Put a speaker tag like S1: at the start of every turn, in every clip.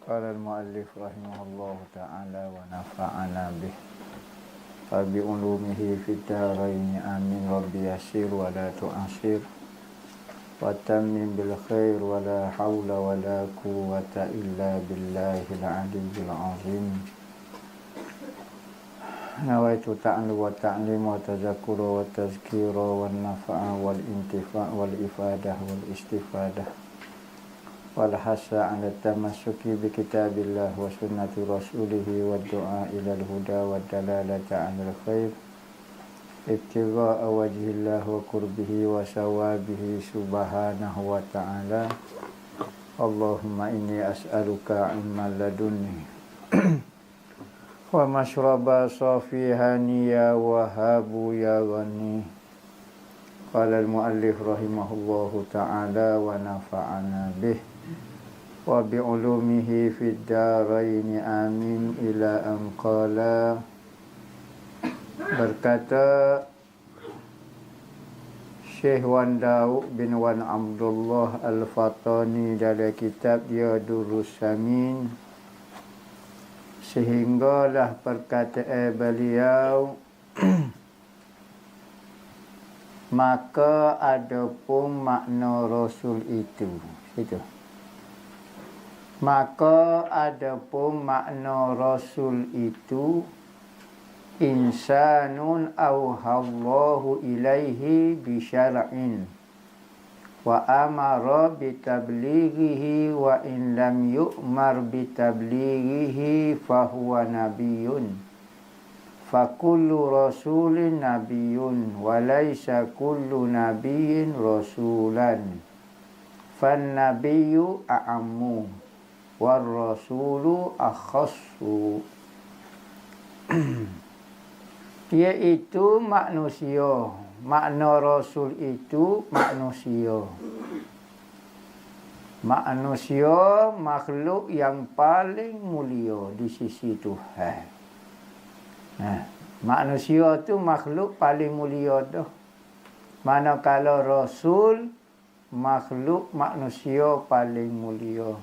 S1: Qala al-muallif rahimahullah ta'ala wa nafa'ana bih fa bi ulumihi fid dharain amin rabbi yasir wa la tu'asir wa tammim bil khair wa la hawla wa la quwwata illa billahil aliyyil azim. Nawaitu ta'allu wa ta'lim wa tazakkura wa tazkira wa nafa'a wal intifa' wal ifadah wal istifadah wal hasa 'ala tamassuki bi kitabillah wa sunnati rasulih wa du'a ila al-huda wa dalalata 'ala al-khair ibtigha'a wajhillah wa qurbihi wa sawabihi subhanahu wa ta'ala. Allahumma inni as'aluka 'ilman ladunni wa mashraba safihani ya wahabu ya ghani. Qala al-muallif rahimahullahu ta'ala wa nafa'ana bih wa bi'ulumihi fid dharain amin ila an qala. Berkata Syekh Wan Daud bin Wan Abdullah Al-Fatani dalam kitab dia Durrus Samin, sehinggalah perkataan beliau maka adapun makna Rasul itu. Maka adapun makna Rasul itu insanun auhallahu ilaihi bisyar'in wa amara bitablighihi wa in lam yu'mar bitablighihi fahuwa nabiyyun. Fakullu rasulin nabiyyun wa laysa kullu nabiyyin rasulan. Fan nabiyyu a'ammu war rasulu akhassu. Iaitu manusia. Makna Rasul itu manusia. Manusia makhluk yang paling mulia di sisi Tuhan. Manusia tu makhluk paling mulia dah. Manakala Rasul makhluk manusia paling mulia.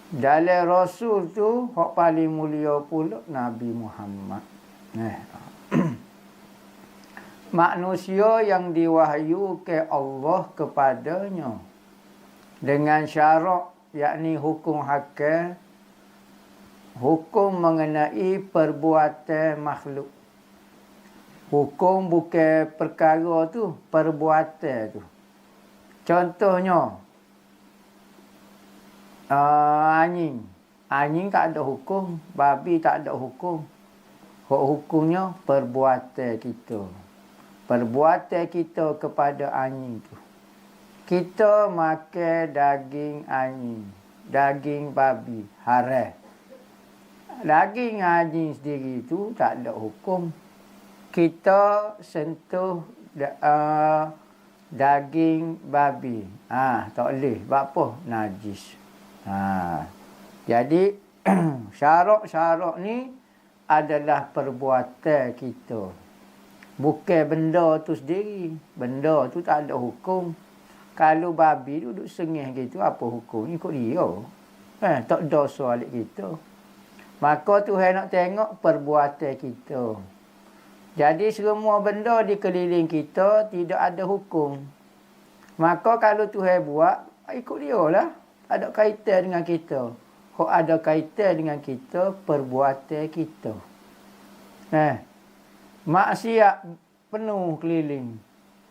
S1: Dalam Rasul tu hak paling mulia pula Nabi Muhammad. Manusia yang diwahyu ke Allah kepadanya dengan syarak, yakni hukum hakam, hukum mengenai perbuatan makhluk. Hukum bukan perkara tu, perbuatan tu. Contohnya anjing. Anjing tak ada hukum, babi tak ada hukum. Hukumnya perbuatan kita. Perbuatan kita kepada anjing tu. Kita makan daging anjing, daging babi, haram. Daging anjing sendiri tu tak ada hukum. Kita sentuh daging babi. Tak boleh. Sebab apa? Najis. Jadi syarak-syarak ni adalah perbuatan kita. Bukan benda tu sendiri. Benda tu tak ada hukum. Kalau babi duduk sengih gitu, apa hukum? Ikut dia. Tak dosa alik kita. Maka Tuhan nak tengok perbuatan kita. Jadi semua benda di keliling kita tidak ada hukum. Maka kalau Tuhan buat, ikut dia lah. Tak ada kaitan dengan kita. Kok ada kaitan dengan kita, perbuatan kita. Maksiat penuh keliling.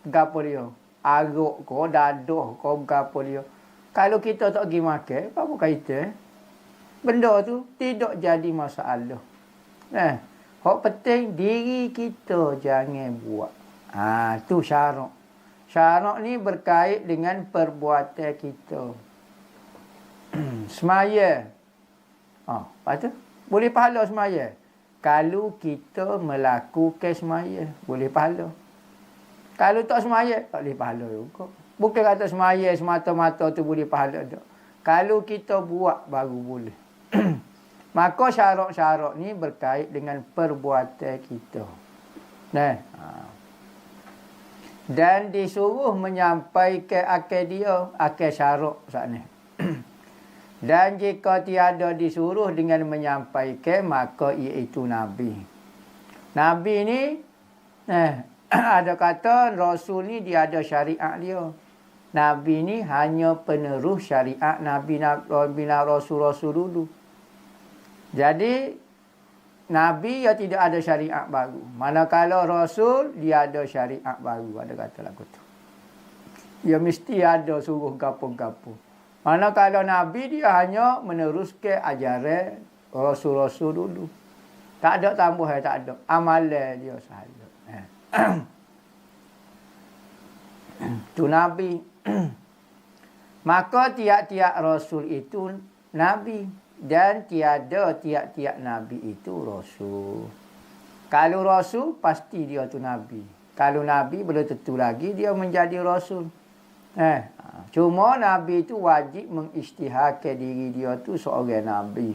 S1: Gapo dia? Aruk ko, dadah ko, gapo dia. Kalau kita tak pergi makan, apa kaitan? Benda tu tidak jadi masalah. Hak penting diri kita jangan buat. Tu syarak. Syarak ni berkait dengan perbuatan kita. Semaya. Lepas tu boleh pahala semaya. Kalau kita melakukan semaya, boleh pahala. Kalau tak semaya, tak boleh pahala juga. Bukan kata semaya semata-mata tu boleh pahala tak. Kalau kita buat baru boleh. Maka syarat-syarat ni berkait dengan perbuatan kita. Dan disuruh menyampaikan akal dia, akal syarat saat ni. Dan jika tiada disuruh dengan menyampaikan, maka iaitu Nabi. Nabi ni, ada kata Rasul ni dia ada syariat dia. Nabi ni hanya penerus syariat Nabi Rasul-Rasul dulu. Jadi, Nabi dia tidak ada syariat baru. Manakala Rasul, dia ada syariat baru. Ada kata lagu tu. Dia mesti ada suruh gapo-gapo. Manakala Nabi, dia hanya meneruskan ajaran Rasul-Rasul dulu. Tak ada tambahan, tak ada. Amalan dia sahaja. Tu Nabi. Maka tiap-tiap Rasul itu Nabi. Dan tiada tiap-tiap Nabi itu Rasul. Kalau Rasul, pasti dia tu Nabi. Kalau Nabi, belum tentu lagi dia menjadi Rasul. Cuma Nabi itu wajib mengisytiharkan diri dia tu seorang Nabi.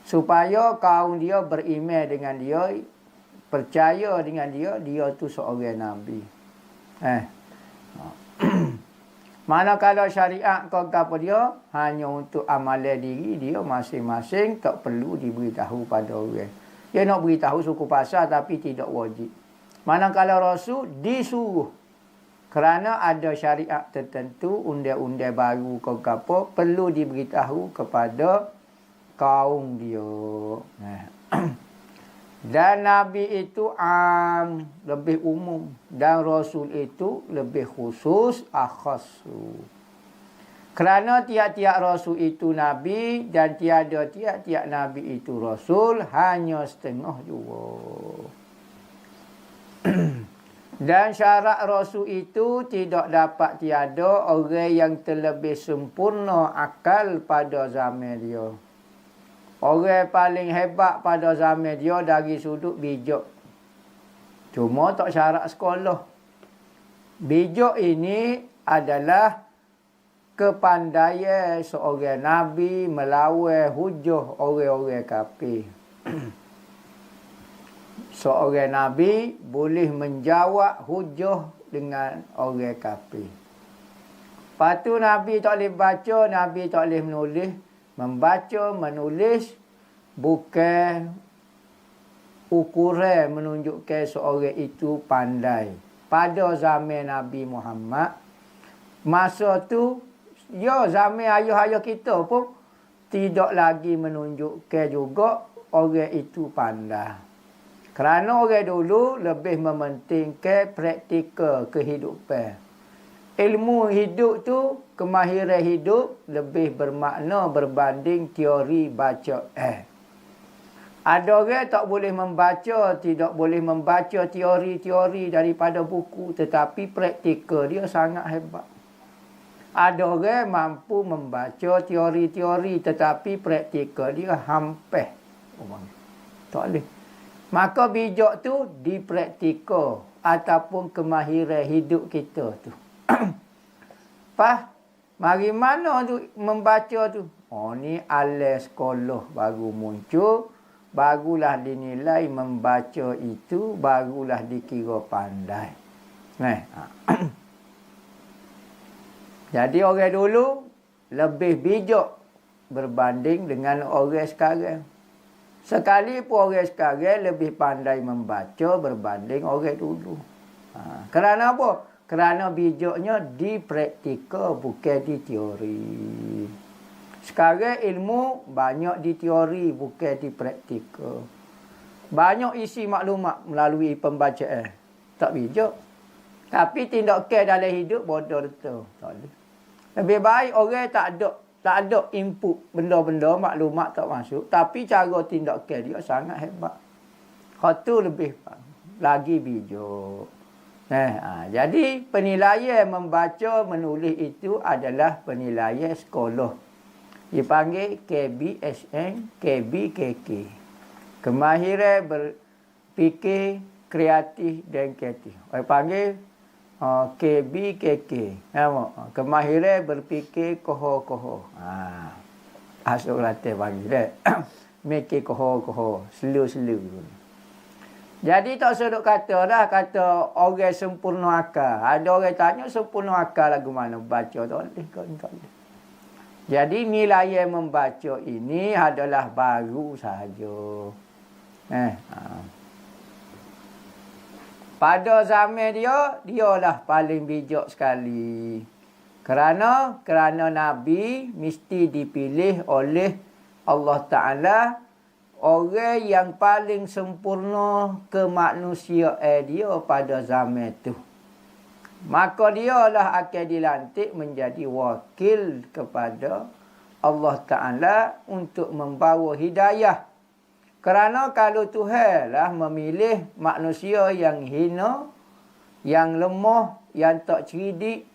S1: Supaya kaum dia beriman dengan dia, percaya dengan dia, dia tu seorang Nabi. Manakala syariat kau apa dia, hanya untuk amalan diri dia masing-masing, tak perlu diberitahu pada orang. Dia nak beritahu suku pasar tapi tidak wajib. Manakala Rasul disuruh. Kerana ada syariat tertentu, undang-undang baru kau apa, perlu diberitahu kepada kaum dia. Dan Nabi itu lebih umum. Dan Rasul itu lebih khusus, akhasu. Kerana tiap-tiap Rasul itu Nabi dan tiada tiap-tiap Nabi itu Rasul, hanya setengah juga. Dan syarat Rasul itu tidak dapat tiada orang yang terlebih sempurna akal pada zaman dia. Orang paling hebat pada zaman dia dari sudut bijak. Cuma tak syarat sekolah. Bijak ini adalah kepandaian seorang Nabi melawan hujah orang-orang kafir. Seorang Nabi boleh menjawab hujah dengan orang kafir. Lepas tu Nabi tak boleh baca, Nabi tak boleh menulis. Membaca, menulis bukan ukuran menunjukkan seorang itu pandai. Pada zaman Nabi Muhammad, masa tu, zaman ayah-ayah kita pun tidak lagi menunjukkan juga orang itu pandai. Kerana orang dulu lebih mementingkan praktikal kehidupan. Ilmu hidup tu, kemahiran hidup lebih bermakna berbanding teori baca. Ada orang tak boleh membaca, tidak boleh membaca teori-teori daripada buku, tetapi praktikal dia sangat hebat. Ada orang mampu membaca teori-teori, tetapi praktikal dia hampir. Tak boleh. Maka bijak tu dipraktikal ataupun kemahiran hidup kita tu. Mari mana tu membaca tu? Ni alas sekolah baru muncul, barulah dinilai membaca itu, barulah dikira pandai. Jadi orang dulu lebih bijak berbanding dengan orang sekarang. Sekalipun orang sekarang lebih pandai membaca berbanding orang dulu. Kerana apa? Kerana bijaknya di praktikal, bukan di teori. Sekarang ilmu banyak di teori, bukan di praktikal. Banyak isi maklumat melalui pembacaan. Tak bijak. Tapi tindakan dalam hidup bodoh betul. Tak boleh. Lebih baik orang tak ada input benda-benda, maklumat tak masuk. Tapi cara tindakan dia sangat hebat. Itu lebih lagi bijak. Jadi penilaian membaca menulis itu adalah penilaian sekolah. Dipanggil KBSN, KBKK. Kemahiran berfikir kreatif dan kreatif. Dipanggil KBKK. Kemahiran berfikir koho-koho. Asal latih panggil. Mikir koho-koho. Selu-selu. Jadi tak seduk kata orang sempurna akal. Ada orang tanya sempurna akal lagu mana baca tak boleh. Jadi nilai membaca ini adalah baru sahaja. Pada zaman dialah paling bijak sekali. Kerana Nabi mesti dipilih oleh Allah Ta'ala orang yang paling sempurna kemanusiaan dia pada zaman itu. Maka dialah akan dilantik menjadi wakil kepada Allah Ta'ala untuk membawa hidayah. Kerana kalau Tuhan lah memilih manusia yang hina, yang lemah, yang tak cerdik,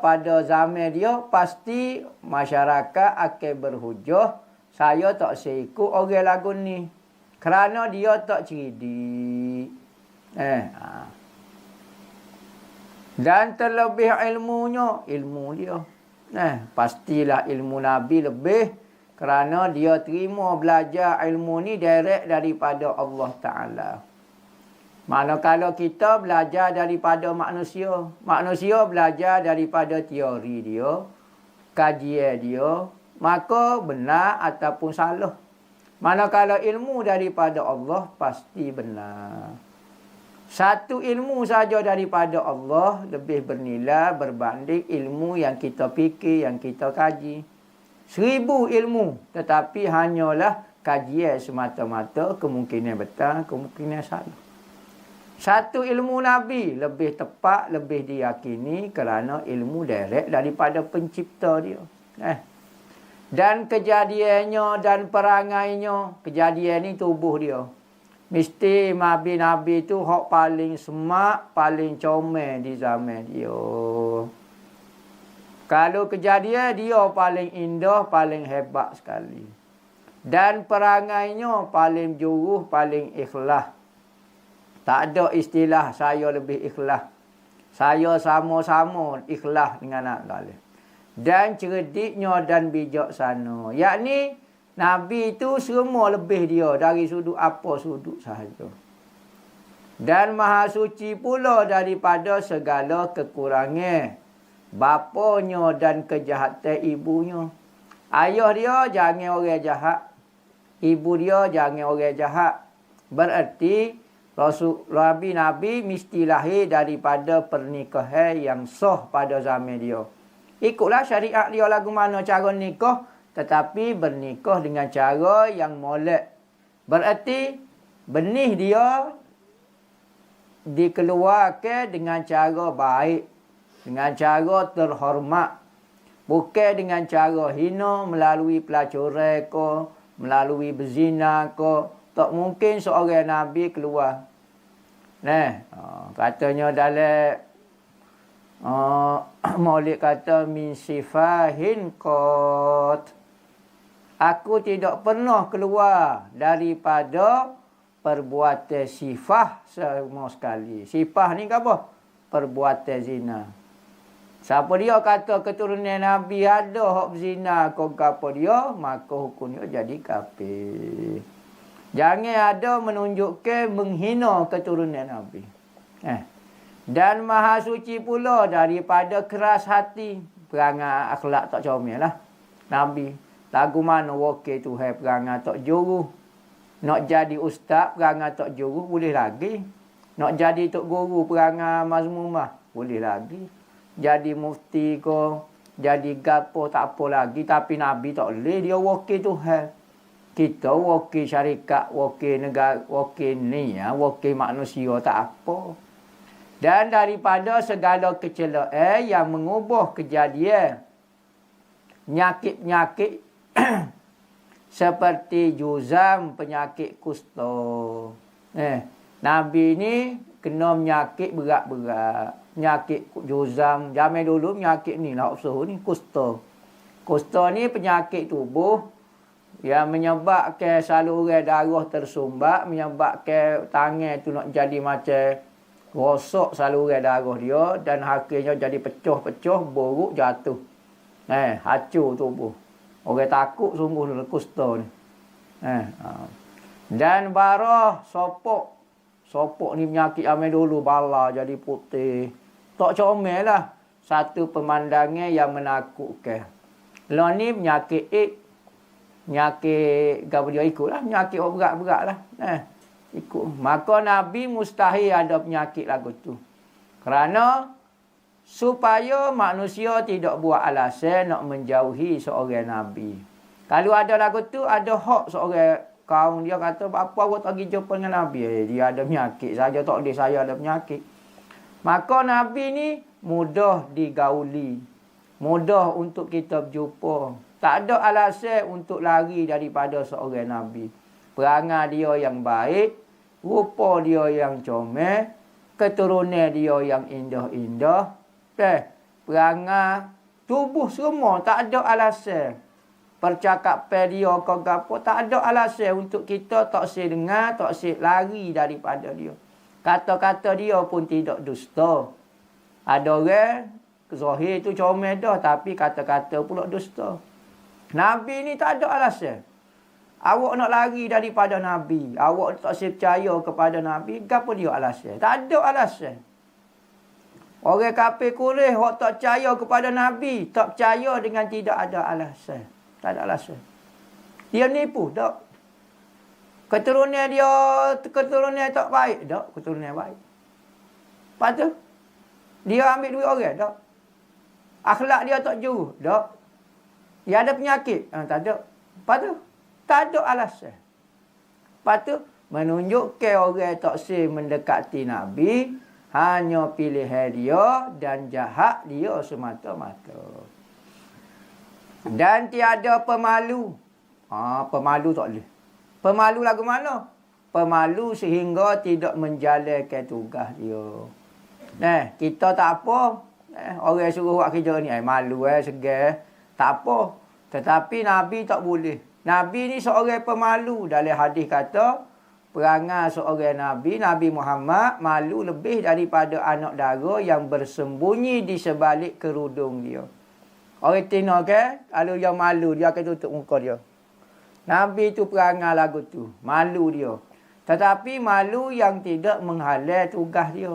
S1: pada zaman dia, pasti masyarakat akan berhujah, saya tak seikut orang lagu ni. Kerana dia tak cerdik. Dan terlebih ilmu dia. Pastilah ilmu Nabi lebih. Kerana dia terima belajar ilmu ni direct daripada Allah Ta'ala. Manakala kita belajar daripada manusia. Manusia belajar daripada teori dia, kajian dia. Maka benar ataupun salah. Manakala ilmu daripada Allah, pasti benar. Satu ilmu saja daripada Allah lebih bernilai berbanding ilmu yang kita fikir, yang kita kaji. 1000 ilmu, tetapi hanyalah kajian semata-mata, kemungkinan betul, kemungkinan salah. Satu ilmu Nabi lebih tepat, lebih diyakini kerana ilmu direct daripada pencipta dia. Dan kejadiannya dan perangainya, kejadian ni tubuh dia. Mesti Nabi tu hak paling semak, paling comel di zaman dia. Kalau kejadian dia paling indah, paling hebat sekali. Dan perangainya paling juruh, paling ikhlas. Tak ada istilah saya lebih ikhlas. Saya sama-sama ikhlas dengan nak galih. Dan cerdiknya dan bijaksana. Yakni Nabi itu semua lebih dia dari sudut apa sudut sahaja. Dan maha suci pula daripada segala kekurangan bapanya dan kejahatan ibunya. Ayah dia jangan orang jahat. Ibu dia jangan orang jahat. Berarti Nabi mesti lahir daripada pernikahan yang sah pada zaman dia. Ikutlah syariat dia lagu mana cara nikah, tetapi bernikah dengan cara yang molek. Berarti benih dia dikeluarkan dengan cara baik. Dengan cara terhormat. Bukan dengan cara hina melalui pelacuran ke, melalui berzina ke. Tak mungkin seorang Nabi keluar. Katanya dalam Maulid kata min sifahin qat. Aku tidak pernah keluar daripada perbuatan sifah sama sekali. Sifah ni apa? Perbuatan zina. Siapa dia kata keturunan Nabi ada hak berzina kau apa dia, maka hukumnya jadi kafir. Jangan ada menunjukkan menghina keturunan Nabi. Dan maha suci pula daripada keras hati. Perangai akhlak tak comel lah. Nabi. Lagu mana wakil Tuhan perangai tak juru. Nak jadi ustaz perangai tak juru boleh lagi. Nak jadi tok guru perangai mazmumah boleh lagi. Jadi mufti ko, jadi gapo tak apa lagi. Tapi Nabi tak boleh, dia wakil Tuhan. Kita wakil syarikat, wakil negara, wakil ni, wakil manusia tak apa. Dan daripada segala kecelaan yang mengubah kejadian penyakit-penyakit seperti juzam, penyakit kusta. Nabi ni kena penyakit berat-berat. Penyakit juzam. Zaman dulu penyakit ni lah usaha ni kusta. Kusta ni penyakit tubuh yang menyebabkan saluran darah tersumbat, menyebabkan tangan tu nak jadi macam rosak saluran darah dia dan akhirnya jadi pecah-pecah, buruk, jatuh. Hancur tubuh. Orang takut sungguh dengan kusta ni. Dan barah sopok. Sopok ni penyakit zaman dulu, bala jadi putih. Tak comel lah. Satu pemandangan yang menakutkan. Lo ni penyakit penyakit apa dia ikutlah, penyakit berat-berat lah. Ikut. Maka Nabi mustahil ada penyakit lagu tu. Kerana supaya manusia tidak buat alasan nak menjauhi seorang Nabi. Kalau ada lagu tu, ada hak seorang kaum dia kata, apa awak tak pergi jumpa dengan Nabi? Dia ada penyakit saja, tak boleh saya ada penyakit. Maka Nabi ni mudah digauli. Mudah untuk kita berjumpa. Tak ada alasan untuk lari daripada seorang Nabi. Perangai dia yang baik, rupa dia yang comel, keturunan dia yang indah-indah. Perangai tubuh semua tak ada alasan. Percakapan dia ke apa, tak ada alasan untuk kita tak sih dengar, tak sih lari daripada dia. Kata-kata dia pun tidak dusta. Ada orang zahir tu comel dah, tapi kata-kata pula dusta. Nabi ni tak ada alasan. Awak nak lari daripada Nabi, awak tak sih percaya kepada Nabi, apa dia alasan? Tak ada alasan. Orang kafir Quraisy hok tak percaya kepada Nabi, tak percaya dengan tidak ada alasan. Tak ada alasan. Dia nipu, tak. Keturunan dia, keturunan tak baik, tak. Keturunan baik. Lepas tu, dia ambil duit orang, tak. Akhlak dia tak juru, tak. Dia ada penyakit, tak ada. Lepas tu, tak ada alasan. Lepas tu, menunjukkan orang tak sih mendekati Nabi, hanya pilihan dia dan jahat dia semata-mata. Dan tiada pemalu. Pemalu tak boleh. Pemalu lagu mana? Pemalu sehingga tidak menjalankan tugas dia. Kita tak apa. Orang suruh buat kerja ni. Malu, segar. Tak apa. Tetapi Nabi tak boleh. Nabi ni seorang pemalu. Dalam hadis kata, perangai seorang Nabi, Nabi Muhammad, malu lebih daripada anak dara yang bersembunyi di sebalik kerudung dia. Orang Tino ke, kalau yang malu, dia akan tutup muka dia. Nabi tu perangai lagu tu. Malu dia. Tetapi malu yang tidak menghalang tugas dia.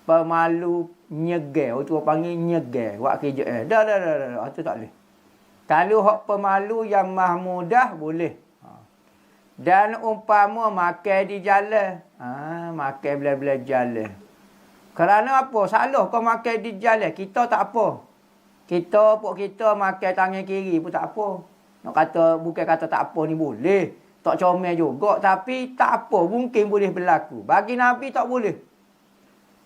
S1: Pemalu nyegar. Orang tu panggil nyegar. Buat kerja. Dah. Itu tak boleh. Kalau hak pemalu yang mahmudah, boleh. Dan umpama makan di jalan. Makan bila-bila jalan. Kerana apa? Salah kau makan di jalan. Kita tak apa. Kita makan tangan kiri pun tak apa. Nak kata, bukan kata tak apa ni boleh. Tak comel juga. Tapi tak apa. Mungkin boleh berlaku. Bagi Nabi tak boleh.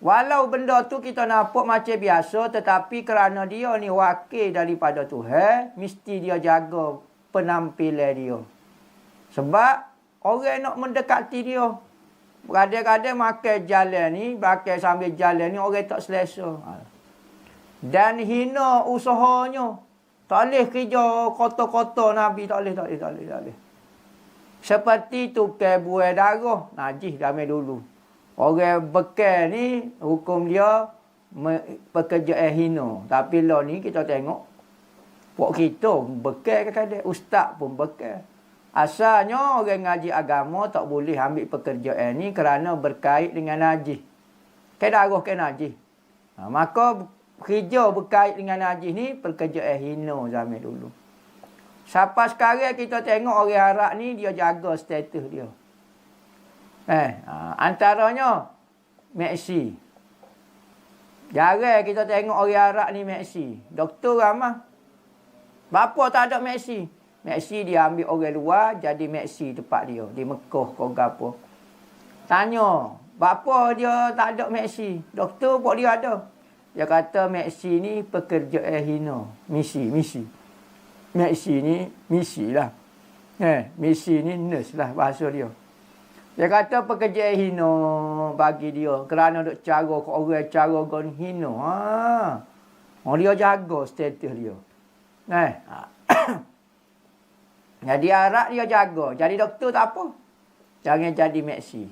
S1: Walau benda tu kita nampak macam biasa. Tetapi kerana dia ni wakil daripada Tuhan. Mesti dia jaga penampilan dia. Sebab orang nak mendekati dia. Kadang-kadang makan jalan ni. Makan sambil jalan ni orang tak selesa. Dan hina usahanya. Tak boleh kerja kota-kota Nabi. Tak boleh. Seperti tukar buah darah. Najis zaman dulu. Orang bekal ni, hukum dia pekerjaan hina. Tapi lah ni kita tengok. Pok kita bekal kadang-kadang. Ustaz pun bekal. Asalnya orang ngaji agama tak boleh ambil pekerjaan ni kerana berkait dengan najis. Darah ke najis. Maka kerja berkait dengan najis ni pekerjaan hina zaman dulu. Sampai sekarang kita tengok orang Arab ni dia jaga status dia. Antaranya Messi. Jarang kita tengok orang Arab ni Messi. Doktor ramah. Bapa tak ada Messi. Messi dia ambil orang luar jadi Messi tempat dia. Di Mekah ke apa. Tanya. Bapa dia tak ada Messi. Doktor pun dia ada. Dia kata Messi ni pekerjaan hina. Misi. Messi ni misi lah. Misi ni nurse lah bahasa dia. Dia kata pekerjaan hina bagi dia. Kerana duk cara ke orang cara gon hina. Dia jaga status dia. Jadi Arab dia jaga. Jadi doktor tak apa. Jangan jadi Messi.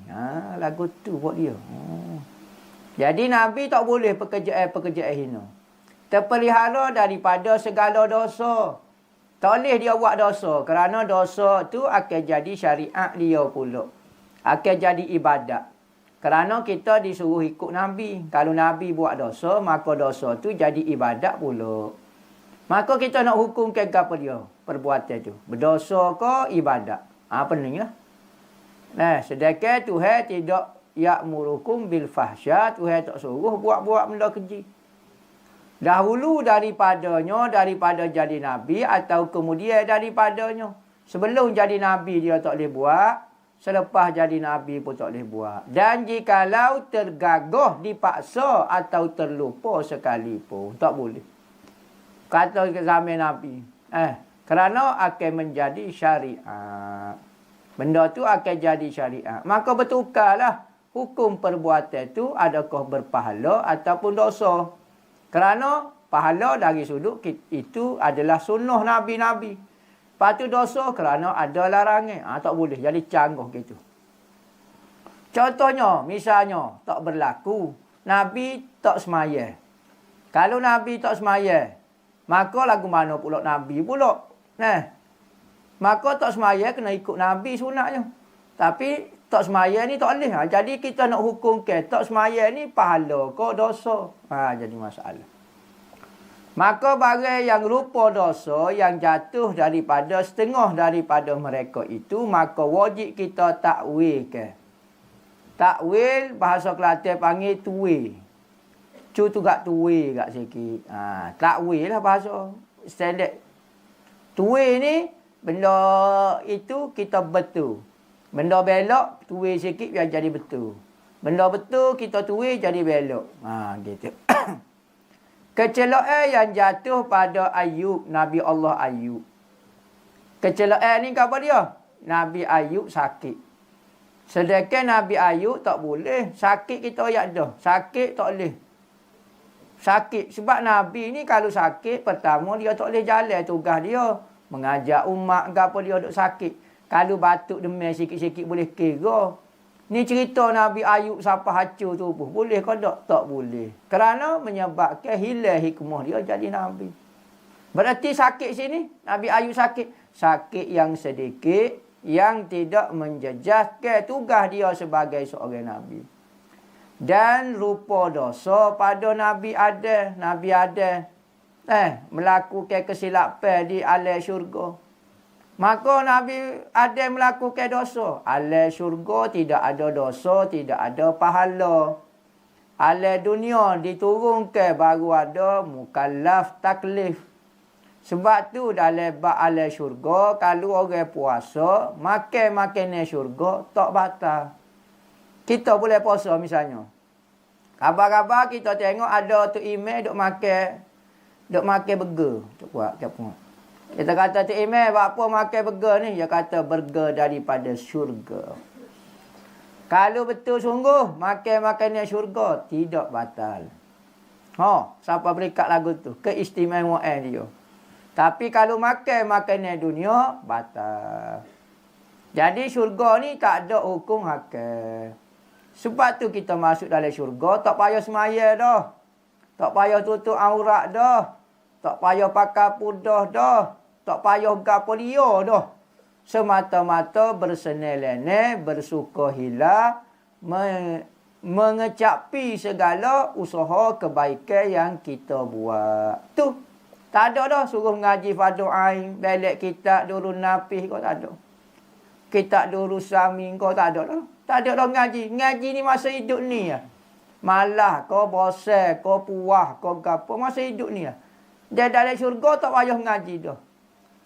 S1: Lagu tu buat dia. Jadi Nabi tak boleh pekerjaan hina. Terpelihara daripada segala dosa. Tak boleh dia buat dosa. Kerana dosa tu akan jadi syariat dia pula. Akan jadi ibadat. Kerana kita disuruh ikut Nabi. Kalau Nabi buat dosa, maka dosa tu jadi ibadat pula. Maka kita nak hukum ke apa dia? Perbuatan tu. Berdosa ke ibadat. Pening lah. Nah, sedangkan Tuhan tidak ya'murukum bil fahsya. Tuhan tak suruh buat-buat benda keji. Dahulu daripada jadi Nabi atau kemudian daripadanya. Sebelum jadi Nabi dia tak boleh buat. Selepas jadi Nabi pun tak boleh buat. Dan jikalau tergagah, dipaksa atau terlupa sekalipun, tak boleh. Kata ke zaman Nabi. Kerana akan menjadi syariat. Benda tu akan jadi syariat. Maka bertukarlah hukum perbuatan tu adakah berpahala ataupun dosa. Kerana pahala dari sudut itu adalah sunnah Nabi-Nabi. Lepas tu dosa kerana ada larangan. Tak boleh. Jadi canggih gitu. Contohnya, misalnya, tak berlaku. Nabi tak semaya. Kalau Nabi tak semaya, maka lagu mana pula Nabi pula. Maka tak semaya kena ikut Nabi sunatnya. Tapi tak semaya ni tak boleh. Jadi kita nak hukum ke tak semaya ni pahala ke dosa. Jadi masalah. Maka barang yang rupa dosa yang jatuh daripada setengah daripada mereka itu, maka wajib kita takwil ke. Takwil bahasa Kelantan panggil tuwe. Cu tu gak tuwe gak sikit. Takwil lah bahasa standard. Tuwe ni benda itu kita betul. Benda belok tuwe sikit biar jadi betul. Benda betul kita tuwe jadi belok. Gitu. Kecelakaan yang jatuh pada Ayub, Nabi Allah Ayub. Kecelakaan ni apa dia? Nabi Ayub sakit. Sedangkan Nabi Ayub tak boleh. Sakit kita ayat dah. Sakit tak boleh. Sakit. Sebab Nabi ni kalau sakit, pertama dia tak boleh jalan tugas dia. Mengajar umat ke apa dia duk sakit. Kalau batuk demam sikit-sikit boleh kira. Ni cerita Nabi Ayub sampai hacur tubuh. Boleh ke tak? Tak boleh. Kerana menyebabkan hilang hikmah dia jadi Nabi. Berarti sakit sini. Nabi Ayub sakit. Sakit yang sedikit. Yang tidak menjejaskan tugas dia sebagai seorang Nabi. Dan rupa dosa pada Nabi Adam. Nabi Adam. Melakukan kesilapan di alam syurga. Maka Nabi Adam melakukan dosa. Alam syurga tidak ada dosa, tidak ada pahala. Alam dunia diturunkan baru ada mukallaf taklif. Sebab tu dalam bab alam syurga, kalau orang puasa, makan makanan syurga, tak batal. Kita boleh puasa misalnya. Khabar-khabar kita tengok ada tu imam duk makan burger. Tok buat apa? Kita kata tu imam, buat apa makan burger ni? Dia kata burger daripada syurga. Kalau betul sungguh, makan makanan syurga, tidak batal. Siapa berikat lagu tu? Keistimewaan dia. Tapi kalau makan makanan dunia, batal. Jadi syurga ni tak ada hukum makan. Sebab tu kita masuk dalam syurga, tak payah semaya dah. Tak payah tutup aurat dah. Tak payah pakai pudah dah. Tak payah gapo dia dah. Semata-mata bersenel-lenel, bersuka hila, mengecapi segala usaha kebaikan yang kita buat. Tu. Tak ada dah suruh ngaji fardu ain, balik kitab Durun Napih kau tak ada. Kitab Durus Samin kau tak ada dah. Tak ada dah ngaji. Ngaji ni masa hidup ni ya. Malah kau bosan, kau puas, kau gapo masa hidup ni ya. Dia dalam syurga tak payah ngaji dah.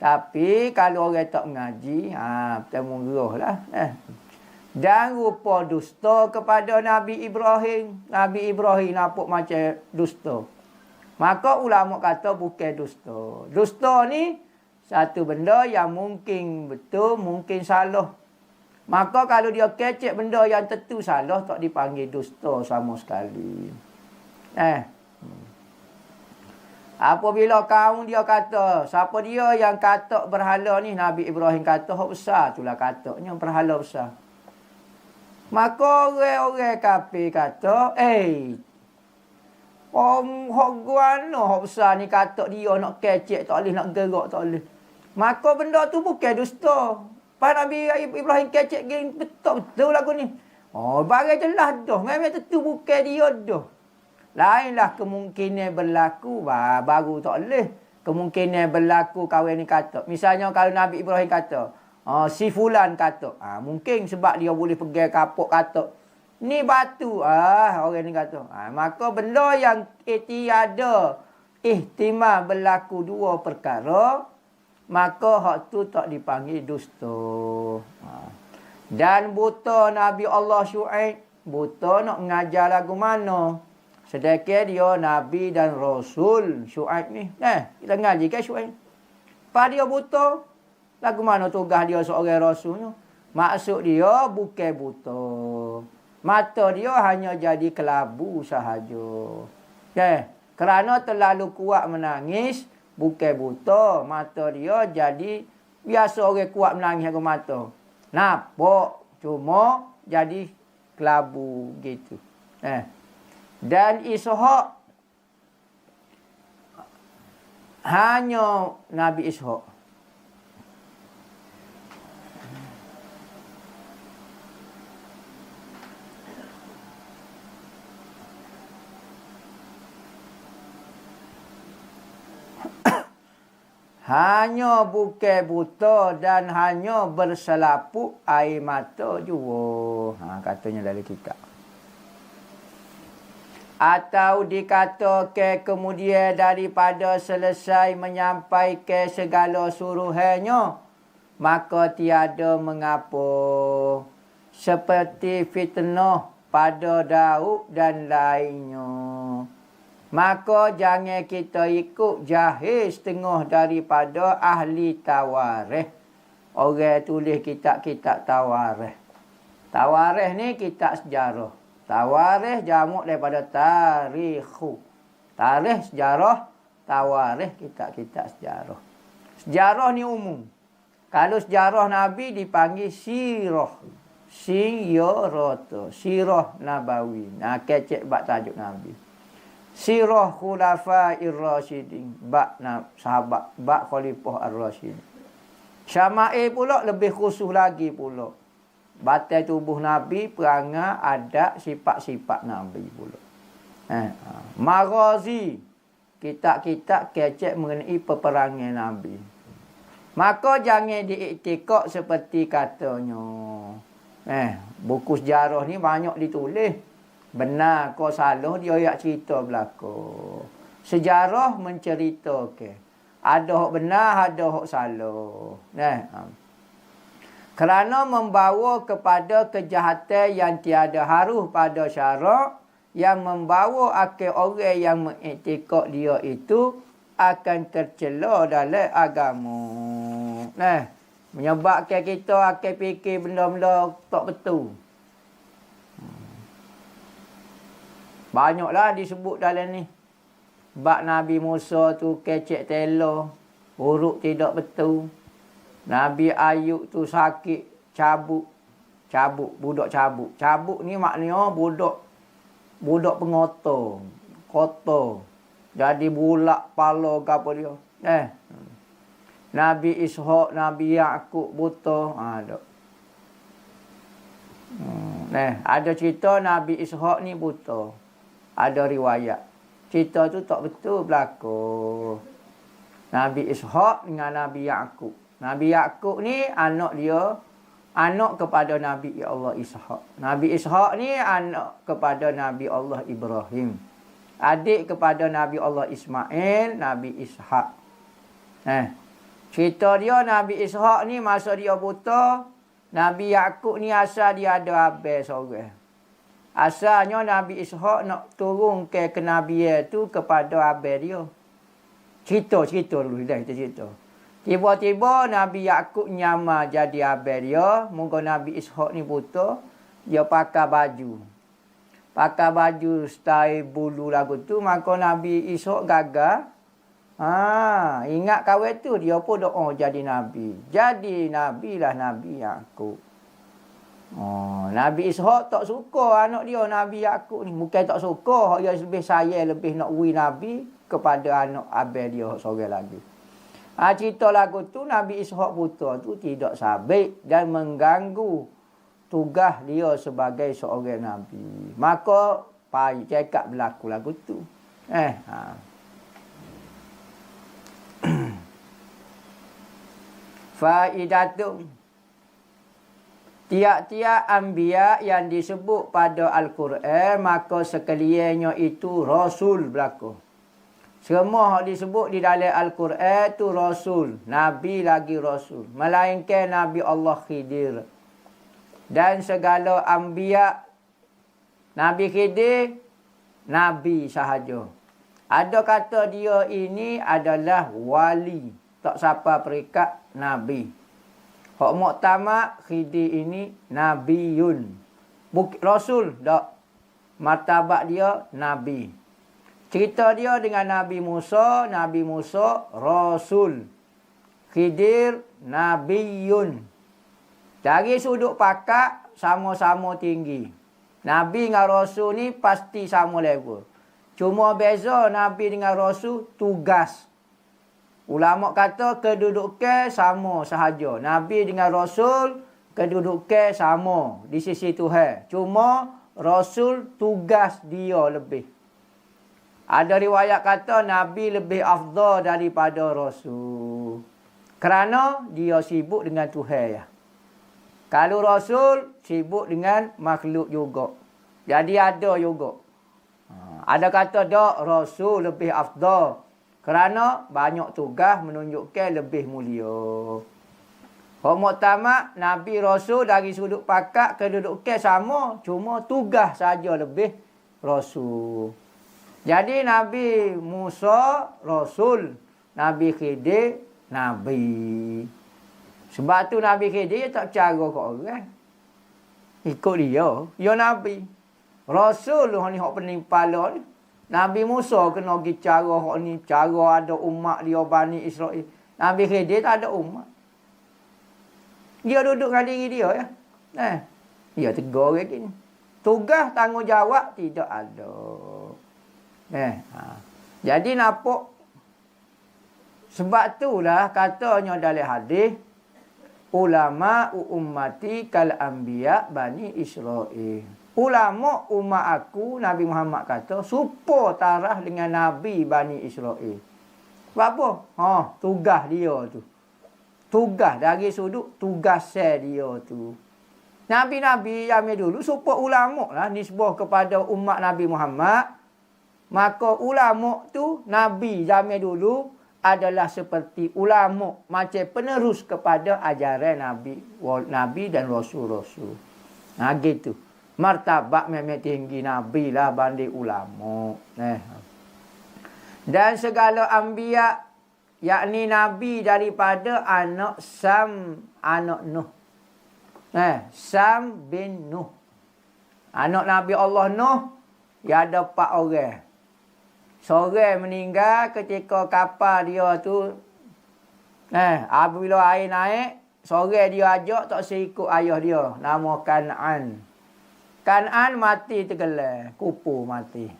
S1: Tapi kalau orang tak mengaji, bertemu geruh lah. Dan rupa dusta kepada Nabi Ibrahim. Nabi Ibrahim nampak macam dusta. Maka ulama kata bukan dusta. Dusta ni satu benda yang mungkin betul, mungkin salah. Maka kalau dia kecek benda yang tentu salah, tak dipanggil dusta sama sekali. Apabila kaum dia kata, siapa dia yang katak berhala ni? Nabi Ibrahim kata, hak besar itulah kataknya, berhala besar. Maka orang-orang kafir kata, hak guana hak besar ni katak dia nak kecek, tak boleh nak gerak, tak boleh. Maka benda tu bukan dusta. Pak Nabi Ibrahim kecek gini, betul lagu ni. Barang jelas dah, memang tentu bukan dia dah. Lainlah kemungkinan berlaku, baru tak boleh. kemungkinan berlaku kahwin ni kata. Misalnya kalau Nabi Ibrahim kata, si fulan kata. Mungkin sebab dia boleh pegang kapuk kata. Ni batu. Orang ni kata. Maka benda yang tiada ihtimal berlaku dua perkara, maka hak tu tak dipanggil dusta. Dan buta Nabi Allah Syuaib, buta nak mengajar lagu mana? Sedekah dia Nabi dan Rasul Syuaib ni. Kita ngaji ke Syuaib? Pada dia buta, lagu mana tugas dia seorang Rasul? Maksud dia bukan buta. Mata dia hanya jadi kelabu sahaja. Kerana terlalu kuat menangis, bukan buta. Mata dia jadi, biasa orang kuat menangis aku mata. Nampak, cuma jadi kelabu gitu. Dan Ishak, hanya Nabi Ishak. Hanya bukan buta dan hanya berselaput air mata jua. Katanya dalam kitab. Atau dikatakan kemudian daripada selesai menyampaikan segala suruhannya, maka tiada mengapa. Seperti fitnah pada Daud dan lainnya. Maka jangan kita ikut jahil setengah daripada ahli tawarikh. Orang tulis kitab-kitab tawarikh. Tawarikh ni kitab sejarah. Tawarikh jamak daripada tarikhu. Tarikh sejarah, tawarikh kitab-kitab sejarah. Sejarah ni umum. Kalau sejarah Nabi dipanggil sirah. Sirah. Sirah Nabawi. Kecek bab tajuk Nabi. Sirah Khulafa'ir Rasyidin. Bak sahabat, bak Khalifah Ar-Rasyidin. Syama'il pula lebih khusus lagi pula. Batai tubuh Nabi, perangai, adat, sifat-sifat Nabi pula. Maghazi. Kitab-kitab kecek mengenai peperangan Nabi. Maka jangan diiktikad seperti katanya. Buku sejarah ni banyak ditulis. Benar kau salah, dia ayat cerita belakang. Sejarah menceritakan. Ada hak benar, ada hak salah. Kerana membawa kepada kejahatan yang tiada haruh pada syarak, yang membawa akal orang yang mengiktikad dia itu akan tercela dalam agama. Menyebabkan kita akan fikir benda-benda tak betul. Banyaklah disebut dalam ni. Bab Nabi Musa tu kecek telo, huruf tidak betul. Nabi Ayub tu sakit, cabuk. Budak cabuk. Cabuk ni maknanya budak pengotor. Kotor. Jadi bulak pala ke apa dia. Nabi Ishak, Nabi Yaqub buta. Ada cerita Nabi Ishak ni buta. Ada riwayat. Cerita tu tak betul berlaku. Nabi Ishak dengan Nabi Yaqub. Nabi Yaqub ni anak dia, anak kepada Nabi Allah Ishak. Nabi Ishak ni anak kepada Nabi Allah Ibrahim. Adik kepada Nabi Allah Ismail, Nabi Ishak. Cerita dia Nabi Ishak ni masa dia buta, Nabi Yaqub ni asal dia ada abang seorang. Asalnya Nabi Ishak nak turun ke kenabian tu kepada abang dia. Cerita dulu dah kita cerita. Tiba-tiba Nabi Yaqub nyamar jadi abang dia. Moga Nabi Ishak ni buta, dia pakai baju. Pakai baju style bulu lagu tu, maka Nabi Ishak gagal. Ingat kawan tu, dia pun doa jadi Nabi. Jadi Nabi lah Nabi Yaqub. Nabi Ishak tak suka anak dia Nabi Yaqub ni. Bukan tak suka, dia lebih sayang, lebih nak ui Nabi kepada anak abang dia seorang lagi. Cerita lagu tu Nabi Ishak buta tu tidak sabit dan mengganggu tugas dia sebagai seorang Nabi. Maka payah cakap berlaku lagu tu. Faidatun. Tiap-tiap anbiya yang disebut pada Al-Quran, maka sekaliannya itu Rasul berlaku. Semua yang disebut di dalam Al-Quran itu Rasul. Nabi lagi Rasul. Melainkan Nabi Allah Khidir. Dan segala anbiya, Nabi Khidir, Nabi sahaja. Ada kata dia ini adalah wali. Tak siapa perikat Nabi. Hak muktamad Khidir ini Nabiyun. Rasul tak. Martabat dia Nabi. Cerita dia dengan Nabi Musa Rasul. Khidir Nabiyun. Dari sudut pakak sama-sama tinggi. Nabi dengan Rasul ni pasti sama level. Cuma beza Nabi dengan Rasul tugas. Ulama kata kedudukan sama sahaja. Nabi dengan Rasul kedudukan sama di sisi Tuhan. Cuma Rasul tugas dia lebih. Ada riwayat kata Nabi lebih afdal daripada Rasul. Kerana dia sibuk dengan Tuhan ya. Kalau Rasul sibuk dengan makhluk juga. Jadi ada juga. Ada kata tak Rasul lebih afdal. Kerana banyak tugas menunjukkan lebih mulia. Hak muktamad Nabi Rasul dari sudut pakak kedudukan sama. Cuma tugas saja lebih Rasul. Jadi Nabi Musa Rasul. Nabi Khidir Nabi. Sebab tu Nabi Khidir tak bercara ke orang. Ikut dia. Ya Nabi. Rasul ni hak pening kepala ni. Nabi Musa kena pergi cara hak ni. Cara ada umat dia Bani Israel. Nabi Khidir tak ada umat. Dia duduk dengan diri dia ya. Dia tegur lagi ni. Tugas tanggungjawab tidak ada. Jadi nampak. Sebab itulah katanya dalam hadis. Ulama ummati kal anbiya Bani Israel. Ulama umat aku, Nabi Muhammad kata, serupa tarah dengan Nabi Bani Israel. Sebab apa? Tugas dia tu. Tugas dari sudut tugas dia tu. Nabi-Nabi zaman dulu serupa ulama lah nisbah kepada umat Nabi Muhammad. Maka ulama tu Nabi zaman dulu adalah seperti ulama macam penerus kepada ajaran Nabi dan Rasul-Rasul. Gitu. Martabat memang tinggi Nabi lah banding ulama. Dan segala anbiya, yakni Nabi daripada anak Sam, anak Nuh. Sam bin Nuh. Anak Nabi Allah Nuh, dia ada 4 orang. Seorang meninggal ketika kapal dia tu. Apabila air naik, seorang dia ajak tak seikut ayah dia. Nama Kan'an. Kan'an mati tergelam. Kupu mati.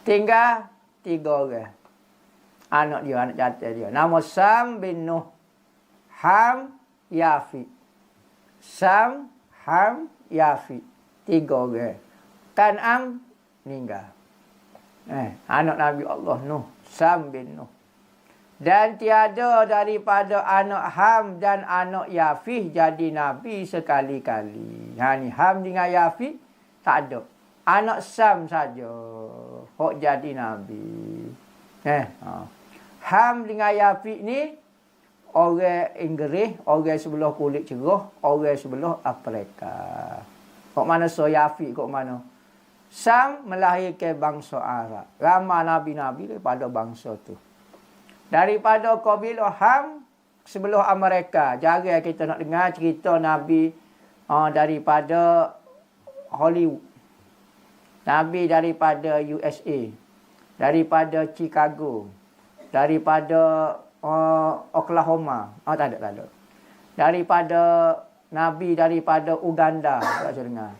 S1: Tinggal 3 orang. Anak dia, anak jantan dia. Nama Sam bin Nuh. Ham, Yafi. Sam, Ham, Yafi. 3 orang. Kan'an meninggal. Anak Nabi Allah Nuh. Sam bin Nuh. Dan tiada daripada anak Ham dan anak Yafih jadi Nabi sekali-kali. Ni Ham dengan Yafih tak ada. Anak Sam saja hok jadi Nabi. Ham dengan Yafih ni orang Inggeris, orang sebelah kulit cerah, orang sebelah Afrika. Kok mana Yafih kok mana? Sam melahirkan bangsa Arab. Ramai Nabi-Nabi daripada bangsa tu. Daripada kabilah Ham sebelah Amerika. Jarang kita nak dengar cerita Nabi daripada Hollywood. Nabi daripada USA. Daripada Chicago. Daripada Oklahoma. Tak ada. Daripada Nabi daripada Uganda. Tak saya dengar.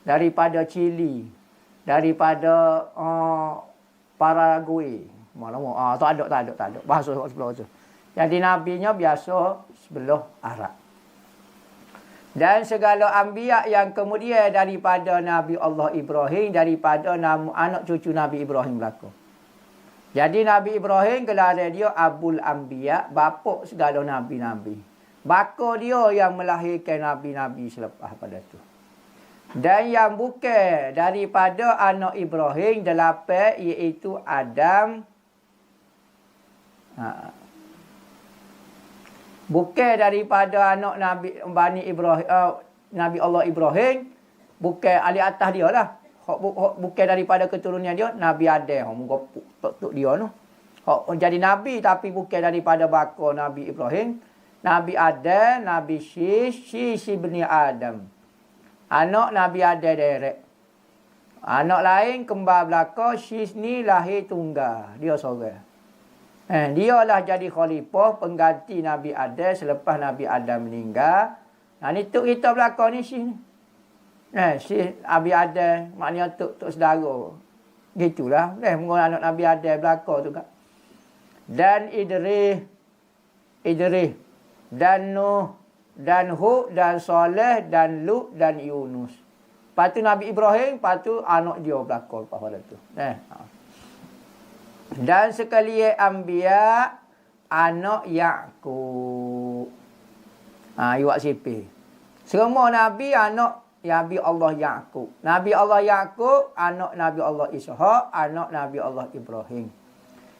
S1: Daripada Chile. Daripada Paraguay. Tak ada. Bahasa sebelah tu. Jadi nabinya biasa sebelah Arab. Dan segala anbiya yang kemudian daripada Nabi Allah Ibrahim, daripada anak cucu Nabi Ibrahim berlaku. Jadi Nabi Ibrahim gelar dia Abul Anbiya, bapa segala nabi-nabi. Baka dia yang melahirkan nabi-nabi selepas pada tu. Dan yang bukan daripada anak Ibrahim 8 iaitu Adam. Bukan daripada anak Nabi Bani Ibrahim, Nabi Allah Ibrahim, bukan ahli atas dia lah. Bukan daripada keturunan dia, Nabi Adam. Tok dia tu. Jadi Nabi tapi bukan daripada baka Nabi Ibrahim. Nabi Adam, Nabi Syis ibni Adam. Anak Nabi Adam direct. Anak lain kembar belaka, Syis ni lahir tunggal. Dia seorang. Dia lah jadi khalifah pengganti Nabi Adam selepas Nabi Adam meninggal. Ni tok kita belaka ni Syis ni. Syis Nabi Adam maknanya tok saudara. Gitulah. Mengurang anak Nabi Adam belaka tu kan. Dan Idris dan Nuh dan Hud dan Saleh dan Lut dan Yunus. Lepas tu Nabi Ibrahim, lepas tu anak dia belaka lepas pada tu. Dan sekalian Anbiya anak Yaqub. Iwak sipih. Semua Nabi anak Nabi Allah Yaqub. Nabi Allah Yaqub anak Nabi Allah Ishaq, anak Nabi Allah Ibrahim.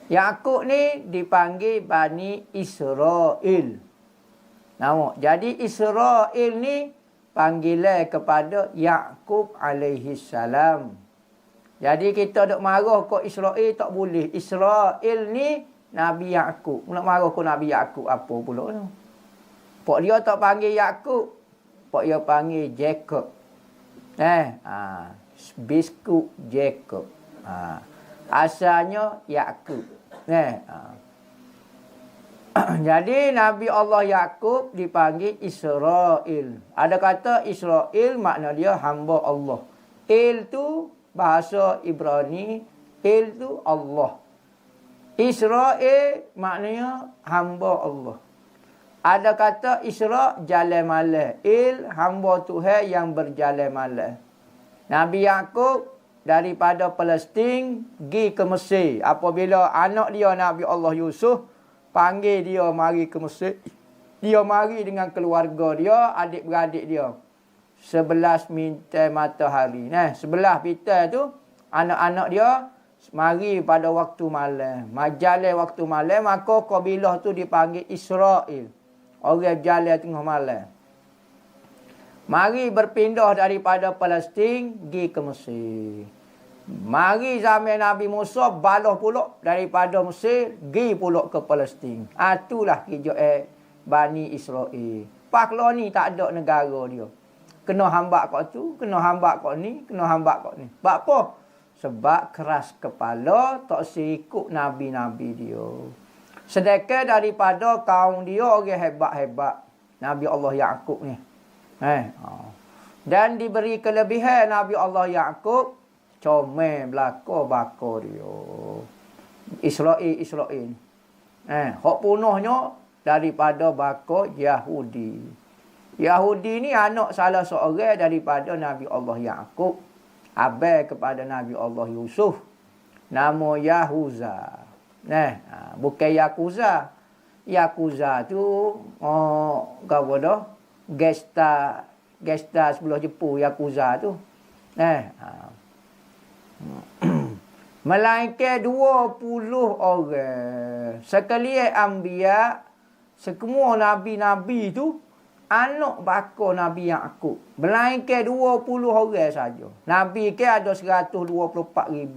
S1: Yaqub ni dipanggil Bani Israel. Nama. Jadi Israel ni panggilan kepada Yaqub alaihi salam. Jadi kita duk marah kok Israel tak boleh. Israel ni Nabi Yaqub. Nak marah kok Nabi Yaqub apa pula tu? Pak dia tak panggil Yaqub. Pak dia panggil Jacob. Biskut Jacob. Asalnya Yaqub. Jadi Nabi Allah Yaqub dipanggil Israel. Ada kata Israel makna dia hamba Allah. Il tu bahasa Ibrani, il tu Allah. Israel maknanya hamba Allah. Ada kata Isra jalan malam. Il hamba Tuhan yang berjalan malam. Nabi Yaqub daripada Palestin pergi ke Mesir. Apabila anak dia Nabi Allah Yusuf panggil dia mari ke Mesir. Dia mari dengan keluarga dia, adik-beradik dia. 11 minta matahari. Sebelah pita tu anak-anak dia mari pada waktu malam. Majalah waktu malam, maka kabilah tu dipanggil Israel. Orang jalan tengah malam. Mari berpindah daripada Palestin pergi ke Mesir. Mari zaman Nabi Musa balah pulak daripada Mesir pergi pulak ke Palestin. Itulah kerja Bani Israel. Paklah ni tak ada negara dia. Kena hambak kat tu, kena hambak kat ni, kena hambak kat ni. Sebab apa? Sebab keras kepala tak serikut nabi-nabi dia. Sedekah daripada kaum dia orang hebat-hebat. Nabi Allah Yaqub ni. Dan diberi kelebihan Nabi Allah Yaqub. Comel belaka baka dia. Israel. Hak punahnya daripada baka Yahudi. Yahudi ni anak salah seorang daripada Nabi Allah Yaqub. Abang kepada Nabi Allah Yusuf. Nama Yahuza. Bukan Yakuza. Yakuza tu apa dah? Gesta sebelah Jepun Yakuza tu. Melainkan 20 orang. Sekalian Anbiya, semua nabi-nabi tu anak baka Nabi Yaqub. Melainkan 20 orang saja. Nabi ke ada 124,000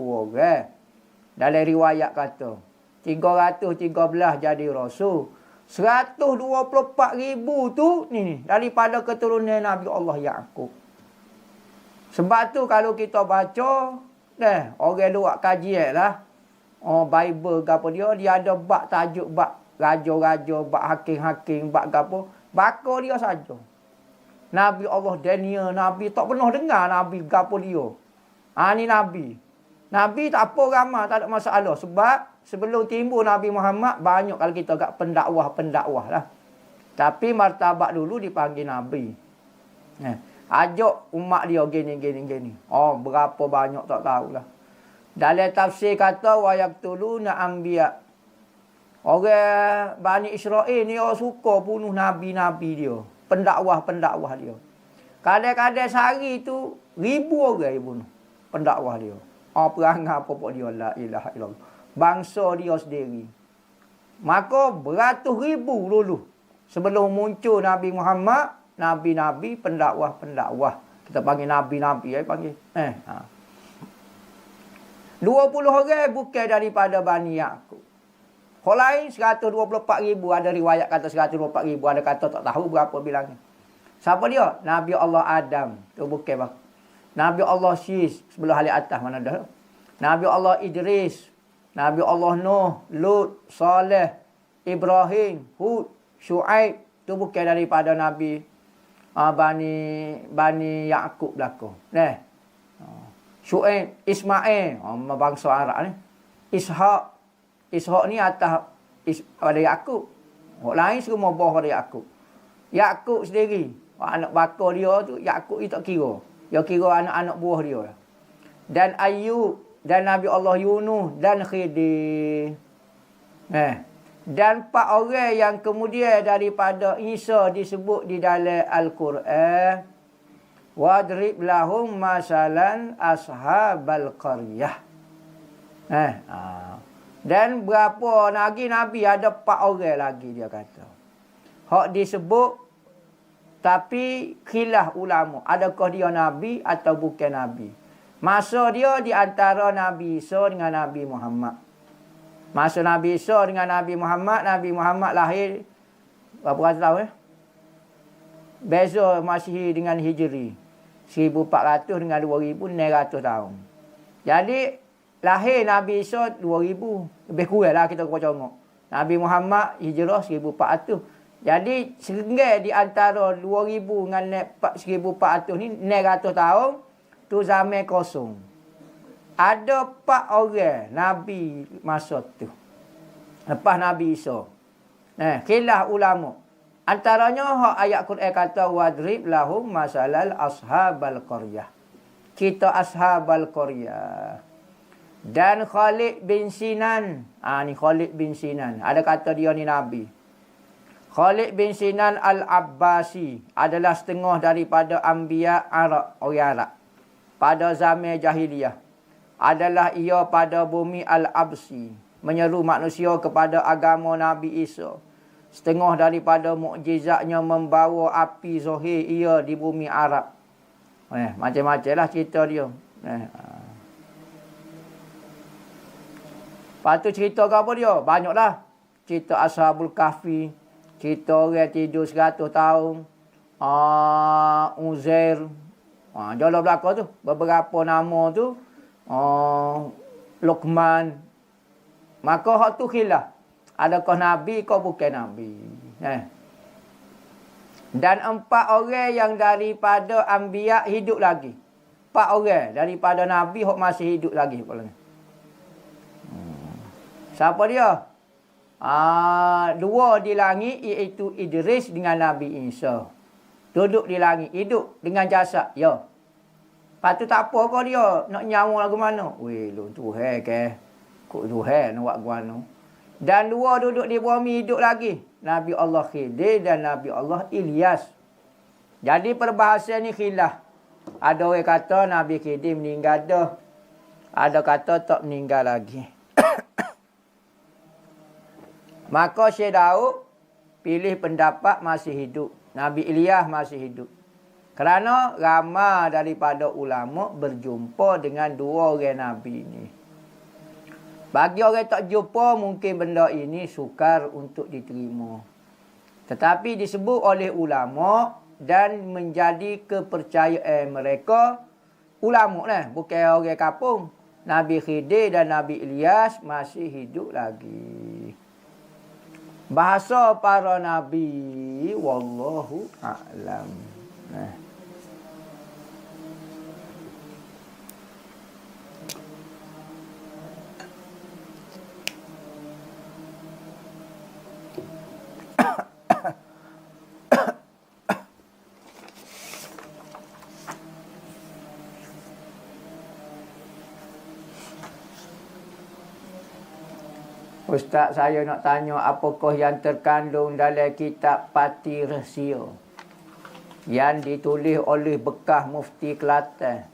S1: orang. Dalam riwayat kata 313 jadi rasul. 124,000 tu ni daripada keturunan Nabi Allah Yaqub. Sebab tu kalau kita baca orang luar kajian lah. Bible ke apa dia ada bab tajuk bab raja-raja, bab hakim-hakim, bab gapo. Baka dia saja. Nabi Allah Daniel, Nabi tak pernah dengar Nabi gapo dia. Ni Nabi. Nabi tak apa ramai, tak ada masalah. Sebab sebelum timbul Nabi Muhammad, banyak kalau kita kat pendakwah lah. Tapi martabat dulu dipanggil Nabi. Ajak umat dia gini. Berapa banyak tak tahulah. Dalam tafsir kata wa yaqtuluna anbiya. Orang Bani Israel ni orang suka bunuh nabi-nabi dia, pendakwah-pendakwah dia. Kadang-kadang sehari tu 1000 orang dia bunuh pendakwah dia. Perangai apa dia, la ilaha illallah. Bangsa dia sendiri. Maka beratus ribu dulu sebelum muncul Nabi Muhammad, nabi-nabi, pendakwah-pendakwah. Kita panggil nabi-nabi, panggil. 20 orang bukan daripada Bani Yaqub. Orang lain 124,000. Ada riwayat kata 124,000. Ada kata tak tahu berapa bilangnya. Siapa dia? Nabi Allah Adam. Tu bukan bang. Nabi Allah Syis. Sebelah halik atas mana dah. Nabi Allah Idris. Nabi Allah Nuh. Lut. Saleh. Ibrahim. Hud. Shu'aib. Tu bukan daripada Nabi Bani Yaqub belakang. Shu'aib. Ismail. Bangsa Arab ni. Ishak. Ishak ni atas pada Yaqub. Orang lain semua bawah pada Yaqub. Yaqub sendiri, anak bakar dia tu, Yaqub ni tak kira. Dia kira anak-anak buah dia. Dan Ayub, dan Nabi Allah Yunus, dan Khidir. Dan 4 orang yang kemudian daripada Isa disebut di dalam Al-Quran. Wadrib lahum masalan ashabal qaryah. Dan berapa lagi Nabi? Ada 4 orang lagi dia kata. Hak disebut tapi khilaf ulama. Adakah dia Nabi atau bukan Nabi? Masa dia di antara Nabi Isa dengan Nabi Muhammad. Masa Nabi Isa dengan Nabi Muhammad lahir berapa ratus tahun? Beza Masihi dengan Hijri. 1400 dengan 2600 tahun. Jadi lahir Nabi Isa 2000. Lebih kurang lah kita tengok. Nabi Muhammad hijrah 1400. Jadi sehingga di antara 2000 dengan 1400 ni 900 tahun. Tu zaman kosong. Ada 4 orang Nabi masa tu. Lepas Nabi Isa. Khilaf ulama. Antaranya hak ayat Quran kata wadrib lahum masalal ashabal qaryah. Kita ashabal qaryah. Dan Khalid bin Sinan. Ni Khalid bin Sinan. Ada kata dia ni Nabi. Khalid bin Sinan Al-Abbasi adalah setengah daripada Anbiya Arab, orang Arab. Pada zaman jahiliyah. Adalah ia pada bumi Al-Absi. Menyeru manusia kepada agama Nabi Isa. Setengah daripada mukjizatnya membawa api zohir ia di bumi Arab. Macam-macam lah cerita dia. Lepas tu cerita ke apa dia? Banyaklah. Cerita Ashabul Kahfi. Cerita orang tidur 100 tahun. Uzair. Jalan belakang tu. Beberapa nama tu. Luqman. Maka hak tu khilaf. Adakah Nabi kau bukan Nabi. Dan 4 orang yang daripada Anbiya hidup lagi. 4 orang daripada Nabi hak masih hidup lagi. Siapa dia? 2 di langit iaitu Idris dengan Nabi Isa. Duduk di langit. Hidup dengan jasad. Ya. Lepas tu tak apa kau dia. Nak nyawa lagu mana? Weh, lu Tuhan ke? Kok Tuhan nak buat guano. Dan 2 duduk di bumi hidup lagi. Nabi Allah Khidir dan Nabi Allah Ilyas. Jadi perbahasan ni khilaf. Ada orang kata Nabi Khidir meninggal dah. Ada kata tak meninggal lagi. Maka Syekh Daud pilih pendapat masih hidup. Nabi Ilyas masih hidup. Kerana ramai daripada ulama berjumpa dengan 2 orang Nabi ini. Bagi orang tak jumpa, mungkin benda ini sukar untuk diterima. Tetapi disebut oleh ulama dan menjadi kepercayaan mereka. Ulama lah, bukan orang kampung. Nabi Khidir dan Nabi Ilyas masih hidup lagi. Bahasa para Nabi, wallahu a'lam. Ustaz, saya nak tanya apakah yang terkandung dalam kitab Pati Rahsia yang ditulis oleh bekas Mufti Kelantan.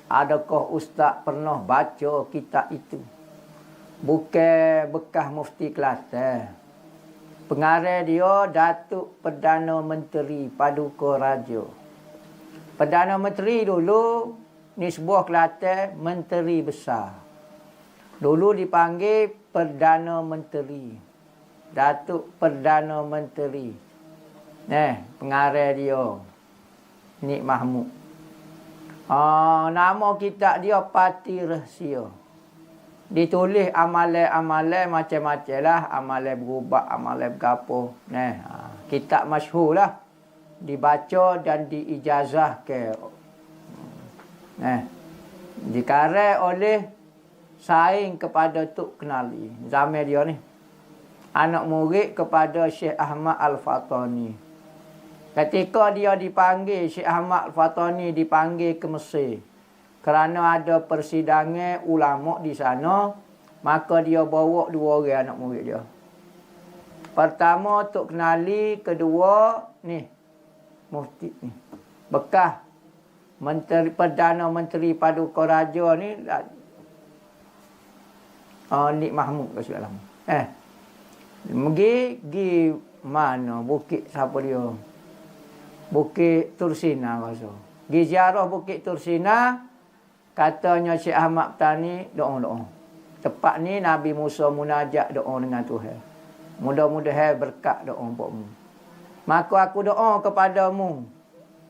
S1: Adakah Ustaz pernah baca kitab itu? Bukan bekas Mufti Kelantan. Pengarang dia Datuk Perdana Menteri Paduka Raja. Perdana Menteri dulu ni sebuah Kelantan, Menteri Besar. Dulu dipanggil Perdana Menteri. Datuk Perdana Menteri. Pengarang dia Nik Mahmud. Nama kitab dia Pati Rahsia. Ditulis amalan-amalan macam-macam lah. Amalan berubat, amalan bergapo. Kitab masyhur lah. Dibaca dan diijazahkan. Dikarang oleh saing kepada Tok Kenali. Zaman dia ni. Anak murid kepada Syekh Ahmad Al-Fatani. Ketika dia dipanggil, Syekh Ahmad Al-Fatani dipanggil ke Mesir. Kerana ada persidangan ulama di sana, maka dia bawa 2 orang anak murid dia. Pertama Tok Kenali, kedua ni Mufti ni. Bekas Menteri Perdana Menteri Paduka Raja ni Nik Mahmud ke sudah lama. Pergi mana? Bukit siapa dia? Bukit Tursina rasa. Pergi ziarah Bukit Tursina, katanya Syekh Ahmad Tani doa-doa. Tepat ni Nabi Musa munajat doa dengan Tuhan. Mudah-mudahan berkat doa pokmu. Maka aku doa kepadamu,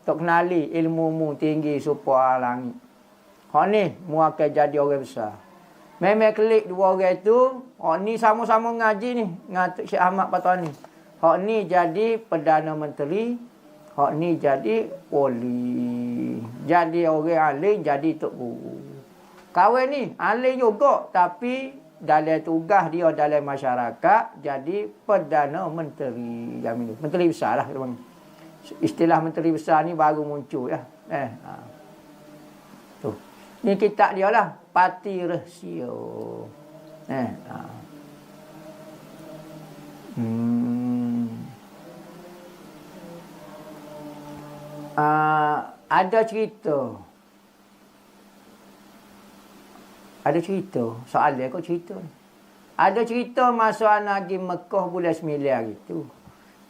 S1: Tok Kenali ilmumu tinggi supaya langit. Hak ni mu akan jadi orang besar. Memang klik 2 orang tu, hak ni sama-sama ngaji ni dengan Syekh Ahmad Patani. Hak ni jadi Perdana Menteri, hak ni jadi wali. Jadi orang alim, jadi tok guru. Kawan ni alim juga, tapi dalam tugas dia dalam masyarakat jadi Perdana Menteri. Menteri besar lah. Istilah Menteri besar ni baru muncul ya. Tu. Ni kitab dia lah, Pati Rahsia. Ada cerita. Ada cerita. Soalan kau cerita ni. Ada cerita masa anak pergi Mekah bulan 9 hari tu.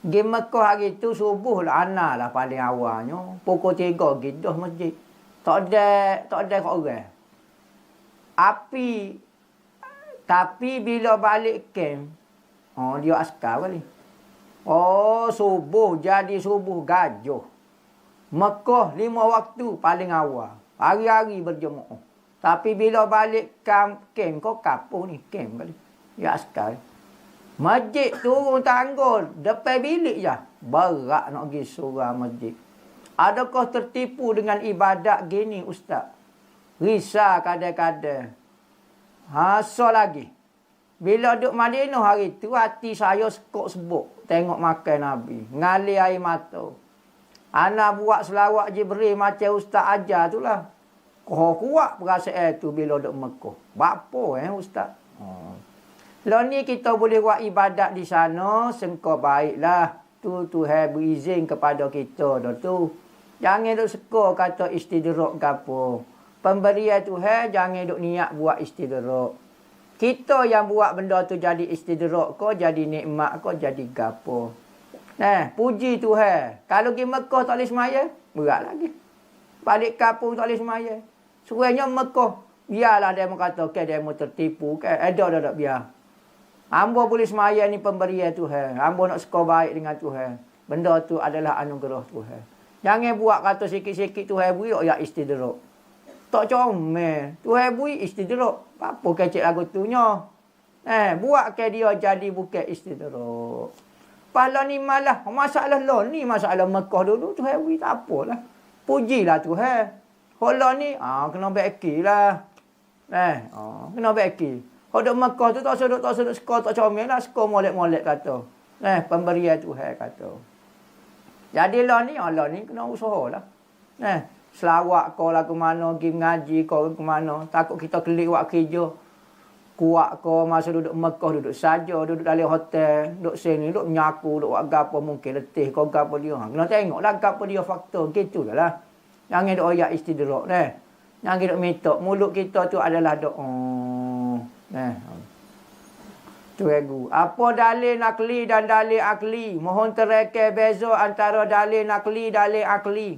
S1: Pergi Mekah hari tu subuh lah anak lah paling awalnya. Pukul 3 pergi dah masjid. Tak ada kat orang. Tapi bila balik camp, dia askar balik. Subuh jadi subuh gajuh. Mekah 5 waktu paling awal. Hari-hari berjemaah. Tapi bila balik camp kau kapur ni camp balik. Ya askar. Masjid turun tangga depan bilik je. Berat nak pergi surau masjid. Adakah tertipu dengan ibadat gini ustaz? Risau kadang-kadang. So lagi. Bila duduk Madinah hari tu, hati saya sekok sebuk. Tengok makan Nabi. Ngalir air mata. Anak buat selawat Jibril macam ustaz ajar tu lah. Kau kuat perasaan tu bila duduk Mekah. Bapa ustaz? Lah ni kita boleh buat ibadat di sana, sengkau baiklah. Tu Tuhan berizin kepada kita dah tu. Jangan duk suka kata istidrak gapo. Pemberian Tuhan jangan duk niat buat istidrak. Kita yang buat benda tu jadi istidrak ko, jadi nikmat ko, jadi gapo. Puji Tuhan. Kalau pergi Mekah tak boleh semaya, berat lagi. Balik kampung tak boleh semaya. Sebenarnya Mekah, biarlah dia kata, dia mau tertipu kan. Ada biar. Hamba boleh semaya ni pemberian Tuhan. Hamba nak suka baik dengan Tuhan. Benda tu adalah anugerah Tuhan. Jangan buat kata sikit-sikit Tuhan beri, ya istidrak. Tak comel. Tuhan beri istidrak. Apa kecil lagu tu nya? Buat ke dia jadi bukan istidrak. Pahala ni malah. Masalah lah ni, masalah Mekah dulu. Tuhan beri tak apalah. Pujilah Tuhan. Kalau ni, kena baiki lah. Kena baiki. Kalau duduk Mekah tu tak sedut sekolah tak comel lah. Sekolah molek-molek kata. Pemberian Tuhan kata. Jadi lah ni kena usaha lah. Selawat kau lah ke mana, pergi mengaji kau ke mana. Takut kita kelik buat kerja. kuat ko masa duduk Mekah, duduk saja, duduk dalam hotel, duduk sini, duduk menyaku, duduk buat gapo mungkin letih kau gapo dia. Kena tengoklah gapo dia faktor gitu lah. Jangan duk oyak istidrak ni. Jangan duk minta mulut kita tu adalah doa. Tu regu. Apa dalil nakli dan dalil akli? Mohon terangkan beza antara dalil nakli dan dalil akli.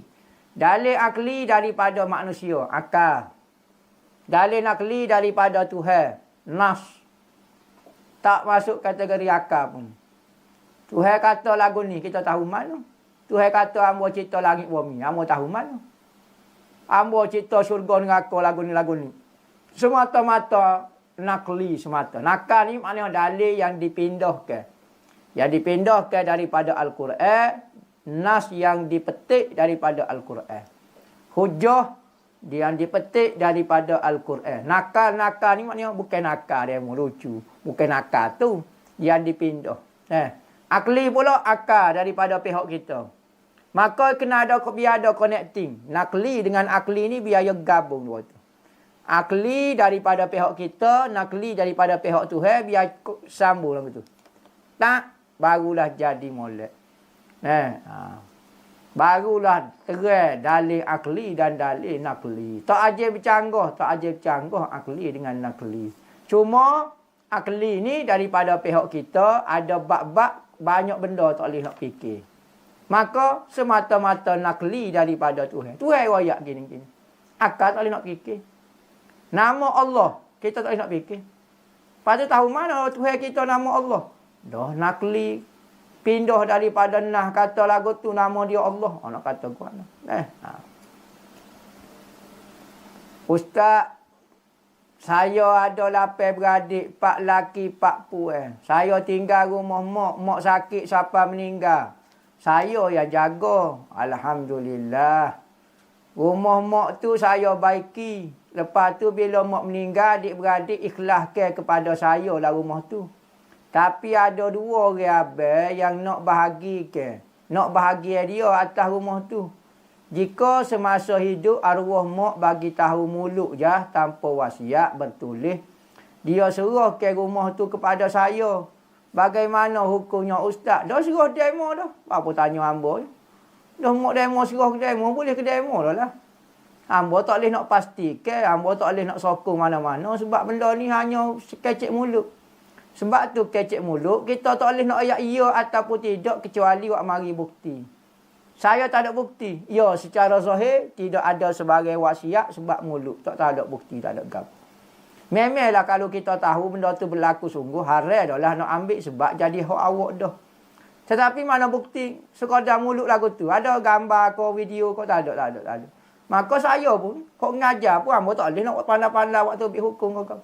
S1: Dalil akli daripada manusia, akal. Dalil nakli daripada Tuhan, nas. Tak masuk kategori akal pun. Tuhan kata lagu ni, kita tahu mana. Tuhan kata hamba cipta langit bumi, hamba tahu mana. Hamba cipta syurga neraka lagu ni. Semata-mata nakli semata. Nakal ni maknanya dalil yang dipindahkan. Yang dipindahkan daripada Al-Quran. Nas yang dipetik daripada Al-Quran. Hujah yang dipetik daripada Al-Quran. Nakal ni maknanya bukan nakal dia lucu. Bukan nakal tu yang dipindah. Akli pula akal daripada pihak kita. Maka kena ada biar ada connecting. Nakli dengan akli ni biar gabung dua tu. Akli daripada pihak kita, nakli daripada pihak Tuhan biar sambung lah betul. Tak, barulah jadi molek. Barulah terang dalil akli dan dalil nakli. Tak aja bercanggah akli dengan nakli. Cuma akli ni daripada pihak kita ada bab-bab banyak benda tak boleh nak fikir. Maka semata-mata nakli daripada Tuhan. Tuhan royak gini-gini. Akal tak boleh nak fikir. Nama Allah kita tak boleh nak fikir. Pada tahu mana Tuhan kita nama Allah? Dah nakli. Pindah daripada nah kata lagu tu nama dia Allah. Nak kata kuat. Ustaz, saya ada 8 beradik, 4 laki, 4 puan. Saya tinggal rumah mak sakit siapa meninggal. Saya yang jaga. Alhamdulillah. Rumah mak tu saya baiki. Lepas tu bila mak meninggal, adik-beradik ikhlaskan kepada saya lah rumah tu. Tapi ada 2 orang abang yang nak bahagikan. Nak bahagia dia atas rumah tu. Jika semasa hidup arwah mak bagi tahu mulut je tanpa wasiat bertulis. Dia suruh ke rumah tu kepada saya. Bagaimana hukumnya ustaz? Dah suruh demo dah. Apa tanya hamba? Dah mak demo suruh ke demo. Boleh ke demo dah lah. Hamba tak boleh nak pastikan. Hamba tak boleh nak sokong mana-mana. Sebab benda ni hanya sekecik mulut. Sebab tu kecek mulut, kita tak boleh nak ayat ya ataupun tidak kecuali wak mari bukti. Saya tak ada bukti. Ya, secara zahir tidak ada sebagai wasiat sebab mulut. Tak ada bukti, tak ada gap. Memanglah kalau kita tahu benda tu berlaku sungguh, haram dah lah nak ambil sebab jadi hak awak dah. Tetapi mana bukti? Sekadar mulut lagu tu. Ada gambar ko, video ko, tak ada. Maka saya pun, kok ngajar pun, hamba tak boleh nak pandai-pandai waktu ambil hukum kau.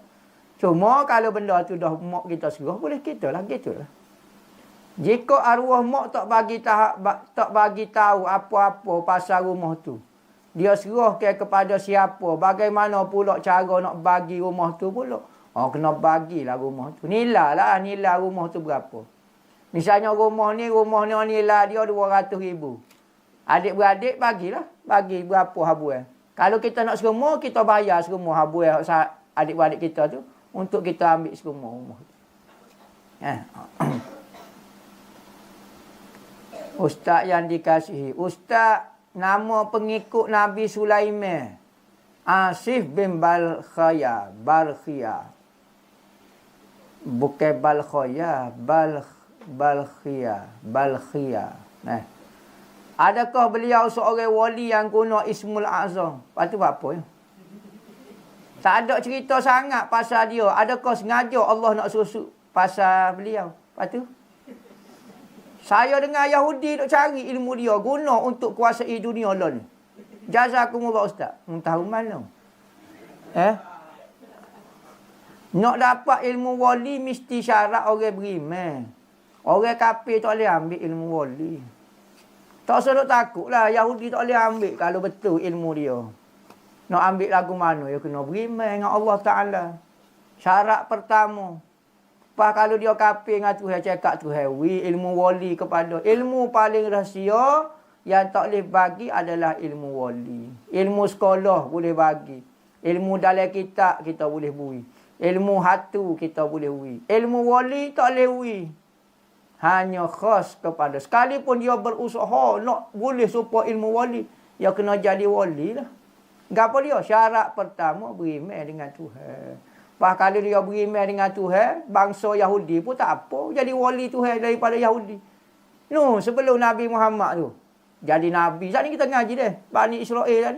S1: Cuma kalau benda tu dah mak kita suruh, boleh kita lah, gitulah. Jika arwah mak tak bagi tahu apa-apa pasal rumah tu, dia suruh kepada siapa, bagaimana pula cara nak bagi rumah tu pula. Kena bagilah rumah tu. Nilai rumah tu berapa. Misalnya rumah ni nilai dia 200,000. Adik-beradik bagi berapa habuan. Kalau kita nak serumah, kita bayar serumah habuan adik-beradik kita tu. Untuk kita ambil semua rumah. Ustaz yang dikasihi. Ustaz, nama pengikut Nabi Sulaiman. Asif bin Balkhaya. Bukan Balkhaya. Balkhia. Adakah beliau seorang wali yang guna Ismul Azam? Lepas tu apa ya? Tak ada cerita sangat pasal dia. Adakah sengaja Allah nak susuk pasal beliau? Lepas tu, saya dengar Yahudi duk cari ilmu dia. Guna untuk kuasai dunia lah ni. Jazakumullah Ustaz. Tahu mana? Nak dapat ilmu wali mesti syarat orang beriman. Orang kafir tak boleh ambil ilmu wali. Tak usah duk takutlah. Yahudi tak boleh ambil kalau betul ilmu dia. Nak ambil lagu mana? Ya kena beriman dengan Allah Ta'ala. Syarat pertama. Lepas kalau dia kafir dengan Tuhan, cakap Tuhan, ilmu wali kepada. Ilmu paling rahsia yang tak boleh bagi adalah ilmu wali. Ilmu sekolah boleh bagi. Ilmu dalam kitab kita boleh beri. Ilmu hatu kita boleh ui. Ilmu wali tak boleh ui. Hanya khas kepada. Sekalipun dia berusaha nak boleh supaya ilmu wali. Dia kena jadi wali lah. Gapa dia? Syarat pertama beriman dengan Tuhan. Lepas kali dia beriman dengan Tuhan, bangsa Yahudi pun tak apa. Jadi wali Tuhan daripada Yahudi. No, sebelum Nabi Muhammad tu. Jadi Nabi. Saat ni kita ngaji dia. Bani Israel kan.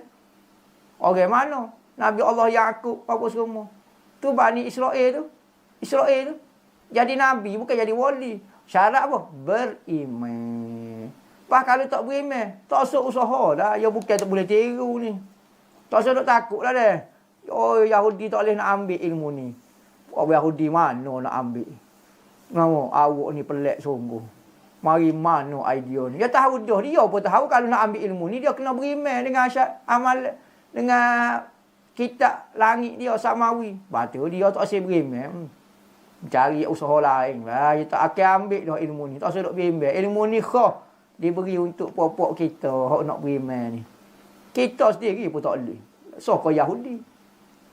S1: Orang mana? Nabi Allah Yaqub apa semua. Tu Bani Israel tu. Israel tu. Jadi Nabi bukan jadi wali. Syarat apa? Beriman. Lepas kalau tak beriman, tak usah usaha dah. Ya bukan tak boleh tiru ni. Tak usah nak takut lah dia. Oh, Yahudi tak boleh nak ambil ilmu ni. Orang Yahudi mana nak ambil? Ngamo, awak ni pelik sungguh. Mari mana idea ni? Dia tahu dah. Dia pun tahu kalau nak ambil ilmu ni, dia kena beriman dengan amal, dengan kitab langit dia, samawi. Batu dia tak usah beriman. Cari usaha lain lah. Dia tak akan ambil dah ilmu ni. Tak usah nak beriman. Ilmu ni khas diberi untuk pokok kita hak nak beriman ni. Kita sendiri pun tak boleh. So kau Yahudi.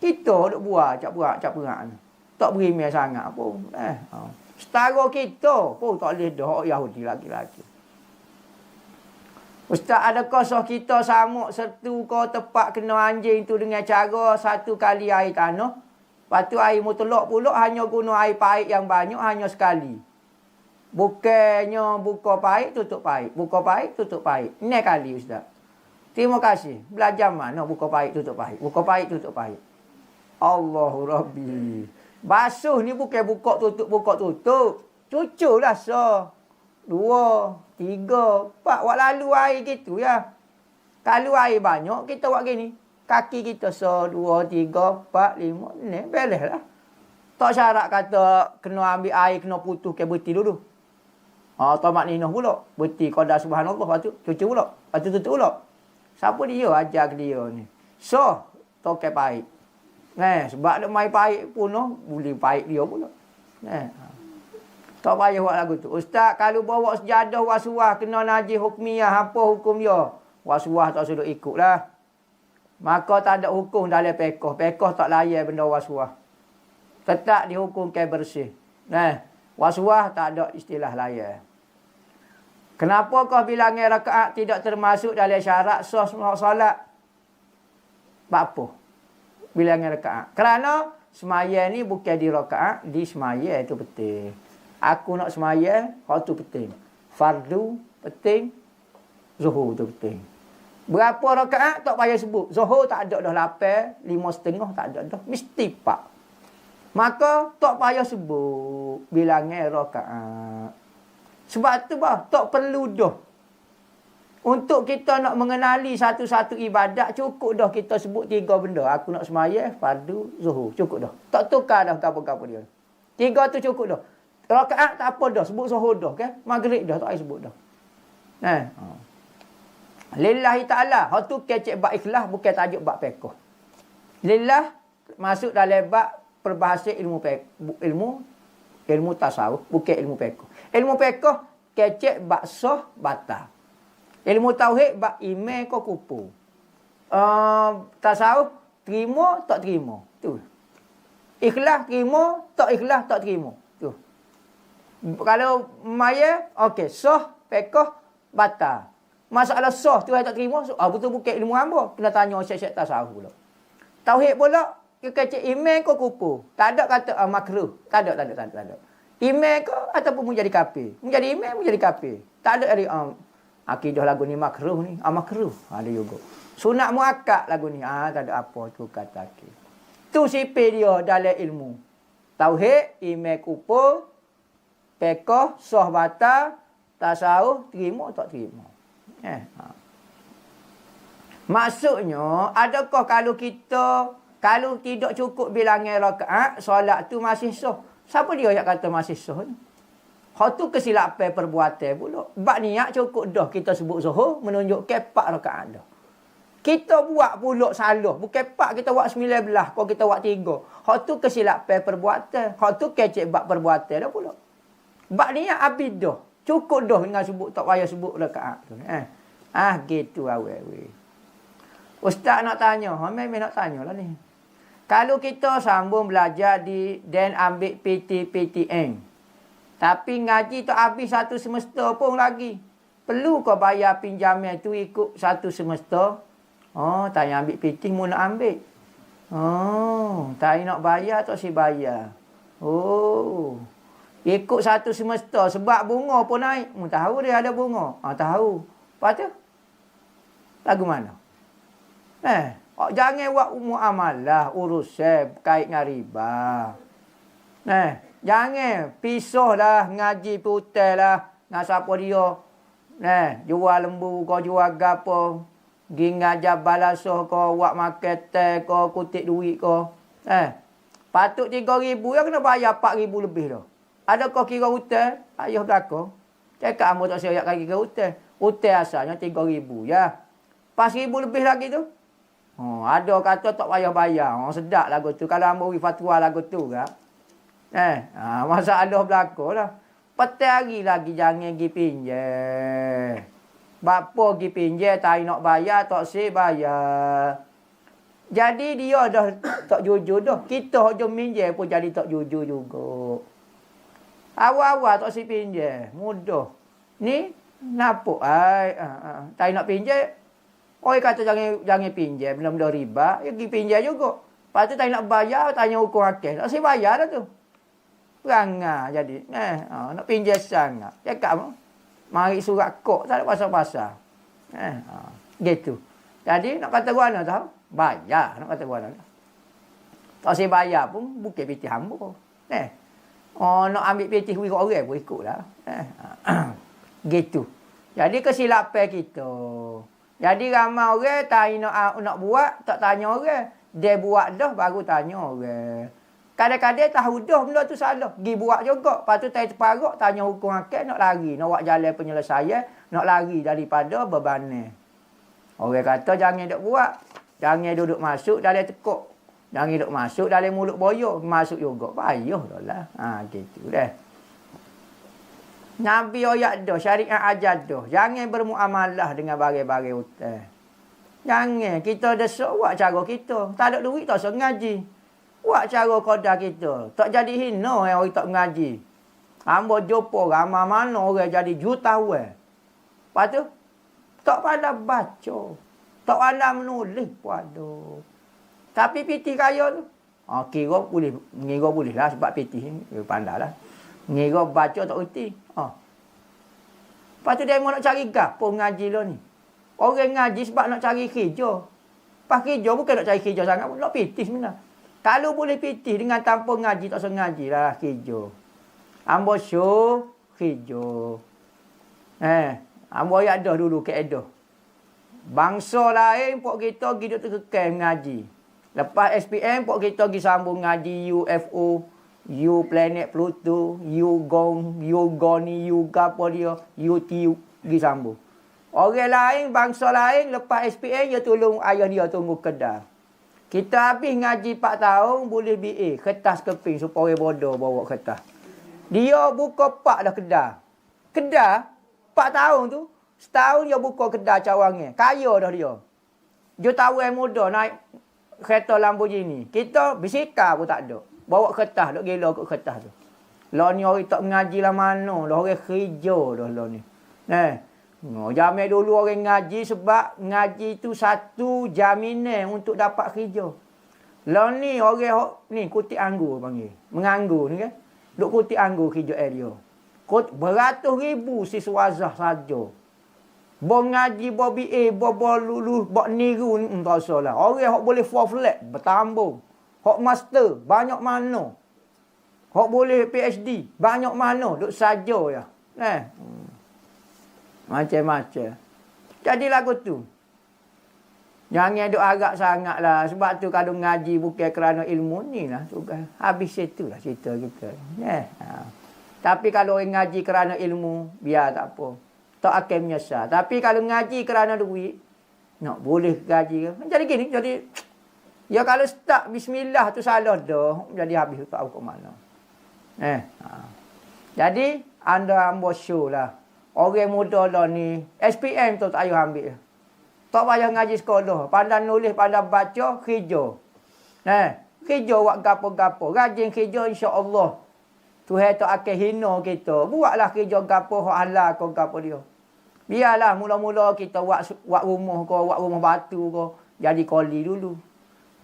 S1: Kita duk buat cak-perak ni. Tak beriman sangat pun. Setara kita pun tak boleh dah hak Yahudi lagi-lagi. Ustaz, adakah sah kita samuk sertu kau tepat kena anjing tu dengan cara satu kali air tanah? Lepas tu air mutlak pula hanya guna air pahit yang banyak hanya sekali. Bukannya buka pahit, tutup pahit. Buka pahit, tutup pahit. Ini kali Ustaz. Terima kasih. Belajar mana buka pahit, tutup pahit. Buka pahit, tutup pahit. Allahu Rabbi. Basuh ni bukan buka tutup. Cuculah sah. 2, 3, 4. Wak lalu air gitu ya. Kalau air banyak, kita buat gini. Kaki kita sah 2, 3, 4, 5. Ni beres lah. Tak syarat kata kena ambil air, kena putus ke berti dulu. Tamak ninah pula. Berti qadar subhanallah. Lepas tu cucu pula. Lepas tu tutup pula. Siapa dia ajar ke dia ni? So, tokai pahit. Sebab dia main pahit pun, boleh pahit dia pula. Tak payah buat lagu tu. Ustaz, kalau bawa sejadah wasuah, kena najis hukmiyah, apa hukum dia? Wasuah tak sudah ikut lah. Maka tak ada hukum dalam pekoh. Pekoh tak layan benda wasuah. Tetap dihukumkan bersih. Wasuah tak ada istilah layan. Kenapa kau bilangan rakaat tidak termasuk dalam syarat sah solat? Apa? Bilangan rakaat. Kerana semaya ni bukan di rakaat, di semaya itu penting. Aku nak semaya, hal tu penting. Fardu penting, zuhur tu penting. Berapa rakaat tak payah sebut. Zuhur tak ada dah 8, 5.5 tak ada dah. Mesti 4. Maka tak payah sebut bilangan rakaat. Sebab tu tak perlu dah. Untuk kita nak mengenali satu-satu ibadat, cukup dah kita sebut 3 benda. Aku nak semaya, fardu, zuhur. Cukup dah. Tak tukar dah apa-apa dia. 3 tu cukup dah. Rakaat tak apa dah. Sebut zuhur dah. Okay? Maghrib dah. Tak payah sebut dah. Lillahi ta'ala. Hal tu kecek bab ikhlas, bukan tajuk bab pekoh. Lillah masuk dalam bab perbahasa ilmu tasawuf, bukan ilmu pekoh. Ilmu pekoh kecek bab sah batal. Ilmu tauhid bab iman ko kupu. Tasawuf terima tak terima. Tu. Ikhlas terima, tak ikhlas tak terima. Tu. Kalau maya okey, sah pekoh batal. Masalah sah tu tak terima, betul bukan ilmu hamba. Kena tanya syekh-syekh tasawuf pula. Tauhid pula kecek iman ko kupu. Tak ada kata makruh. Tak ada. Iman ko ataupun menjadi kafir. Menjadi iman, menjadi kafir. Tak ada dari akidah lagu ni makruh ni. Makruh. Ada juga. Sunat muakkad lagu ni. Tak ada apa tu kata ke. Tu sipir dia dalam ilmu. Tauhid, iman kupu, pekoh, sah batal, tasawuf, terima tak terima. Maksudnya, adakah kalau tidak cukup bilangan rakaat, solat tu masih sah? Siapa dia yang kata masih sah ni? Hal tu kesilapan perbuatan pula. Bab niat cukup dah kita sebut zuhur, menunjukkan 4 rakaat dah. Kita buat pula salah. Bukan 4, kita buat 19. Kalau kita buat 3. Hal tu kesilapan perbuatan. Hal tu kecek bab perbuatan dah pula. Bab niat habis dah. Cukup dah dengan sebut, tak payah sebut rakaat tu. Gitu awal. Ustaz nak tanya. Memang nak tanya lah ni. Kalau kita sambung belajar dan ambil PTN. Tapi ngaji tu habis satu semester pun lagi. Perlu kau bayar pinjaman tu ikut satu semester? Oh, tak payah ambil PT, mu nak ambil. Oh, tak nak bayar tak si bayar. Oh, ikut satu semester sebab bunga pun naik. Mu tahu dia ada bunga? Tahu. Lepas tu, lagu mana? Jangan buat muamalah urusan kait dengan riba. Jangan pisah lah ngaji putih lah. Dengan siapa dia. Jual lembu kau jual gapo. Pergi ngajar balasah kau, buat makan teh kau, kutip duit kau. Patut 3,000 ya kena bayar 4,000 lebih dah. Ada kau kira hutang? Ayah belakang. Cakap ambo tak siap kaki ke hutang. Hutang asalnya 3,000 ya. 4,000 lebih lagi tu. Ada kata tak payah bayar. Sedap lagu tu. Kalau ambo beri fatwa lagu tu kan. Masalah belakang lah. Petang hari lagi jangan pergi pinjam. Bapa pergi pinjam, tak nak bayar, tak si bayar. Jadi dia dah tak jujur dah. Kita hujung pinjam pun jadi tak jujur juga. Awal-awal tak si pinjam. Mudah. Ni, napuk. Tak nak pinjam. Orang kata jangan pinjam. Benda-benda riba. Ya pergi pinjam juga. Lepas tu tak nak bayar, tanya hukum hakim. Tak si bayar dah tu. Perangai jadi. Nak pinjam sangat. Cakap apa? Mari surat kok, tak ada pasal-pasal. Gitu. Jadi, nak kata guana tahu? Bayar, nak kata guana. Tak saya bayar pun, bukan PT hamba. Nak ambil PT wira orang pun ikutlah. Gitu. Jadi, kesilapan kita. Jadi, ramai orang tak nak buat, tak tanya orang. Dia buat dah, baru tanya orang. Kadang-kadang tahu dah benda tu salah. Pergi buat juga. Lepas tu terparak tanya hukum hakim nak lari. Nak buat jalan penyelesaian. Nak lari daripada bebanan. Orang kata jangan duk buat. Jangan duduk masuk dalam tekuk. Jangan duduk masuk dalam mulut boyo. Masuk juga. Payah dah lah. Gitu dah. Nabi ayat dah. Syariat ajar dah. Jangan bermuamalah dengan barang-barang hutang. Jangan. Kita desak buat cara kita. Tak ada duit tak usah ngaji. Buat cara kodah kita. Tak jadi hina yang orang tak mengaji. Hamba jumpa ramai mana orang jadi jutawan. Lepas tu, tak pandai baca. Tak pandai menulis pun ada. Tapi piti kaya tu. Kira boleh lah sebab piti ni. Pandai lah. Ngira baca tak erti. Lepas tu dia nak cari gapo ngaji lo ni. Orang ngaji sebab nak cari kerja. Pas kerja bukan nak cari kerja sangat pun. Nak piti sebenarnya. Kalau boleh pitih dengan tanpa ngaji, tak usah ngaji lah kerja. Ambo show, kerja. Ambo ayat dah dulu keedah. Bangsa lain, pok kita pergi duduk kekal ngaji. Lepas SPM, pok kita pergi sambung ngaji UFO, U planet Pluto, U gong, U goni, U gapo dia, UTU, pergi sambung. Orang lain, bangsa lain, lepas SPM, dia tolong ayah dia tunggu kedai. Kita habis ngaji 4 tahun, boleh BA. Kertas keping supaya orang bodoh bawa kertas. Dia buka 4 dah kedai. Kedai, 4 tahun tu, setahun dia buka kedai cawangnya. Kaya dah dia. Dia tahu yang muda naik kereta Lamborghini. Kita bisikal pun tak ada. Bawa kertas, duk gila kot kertas tu. Lah ni orang tak mengaji lah mana. Lah orang kerja dah lah ni. Zaman dulu orang ngaji sebab ngaji tu satu jaminan untuk dapat kerja. Lah ni orang ni kutip anggur panggil. Menganggur ni kan. Duk kutip anggur kerja area. Beratus ribu siswazah saja. Bo ngaji, bo BA, bo lulus, bo niru ni tak usah lah. Orang hok boleh full flat, bertambung. Hok master, banyak mana. Hok boleh PhD, banyak mana. Duk saja ya. Macam-macam. Jadi lagu tu. Jangan duk agak sangat lah. Sebab tu kalau ngaji bukan kerana ilmu ni lah. Habis itu lah cerita kita. Tapi kalau orang ngaji kerana ilmu, biar tak apa. Tak akan menyesal. Tapi kalau ngaji kerana duit, nak boleh gaji ke? Jadi gini. Jadi, ya kalau start bismillah tu salah dah. Jadi habis tak tahu ke mana. Jadi, anda ambil show lah. Orang muda lah ni, SPM tu tak payah ambil. Tak payah ngaji sekolah. Pandai nulis, pandai baca, kerja. Kerja buat gapo-gapo. Rajin kerja insya-Allah. Tuhan tak akan hina kita. Buatlah kerja gapo hak halal kau gapo dia. Biarlah mula-mula kita buat rumah kau, buat rumah batu kau. Jadi koli dulu.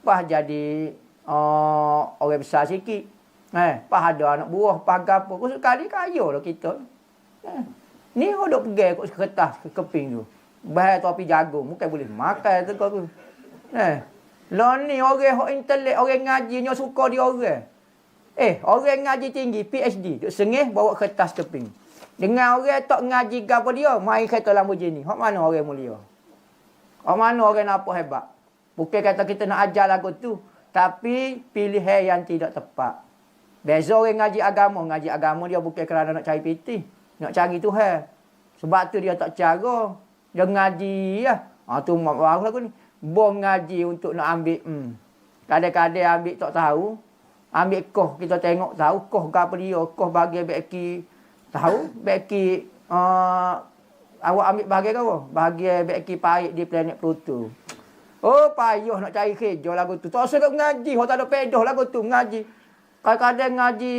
S1: Pas jadi orang besar sikit. Pas ada anak buah, pas gapo. Kau sekali kaya lah kita. Ni kau duk pergi kot kertas ke keping tu. Bahaya topi jagung. Bukan boleh makan tu kau tu. Lah ni orang hok intelek, orang ngaji nyo suka dia orang. Orang ngaji tinggi, PhD, duk sengih bawa kertas keping. Dengan orang tak ngaji gapo dia, mai kereta Lamborghini. Hok mana orang mulia? Hok mana orang nampak hebat? Bukan kata kita nak ajar lagu tu, tapi pilihan yang tidak tepat. Beza orang ngaji agama dia bukan kerana nak cari piti, nak cari Tuhan. Sebab tu dia tak cara. Dia ngaji lah. Tu baru lagu ni. Bom ngaji untuk nak ambil kadang-kadang ambil tak tahu. Ambil koh kita tengok tahu koh gapo dia, koh bagi beki tahu, beki awak ambil bahagian apa? Bahagian beki pahit di planet Pluto. Oh payah nak cari kerja lagu tu. Tak sedap ngaji, hok tak ada pedah lagu tu ngaji. Kadang-kadang ngaji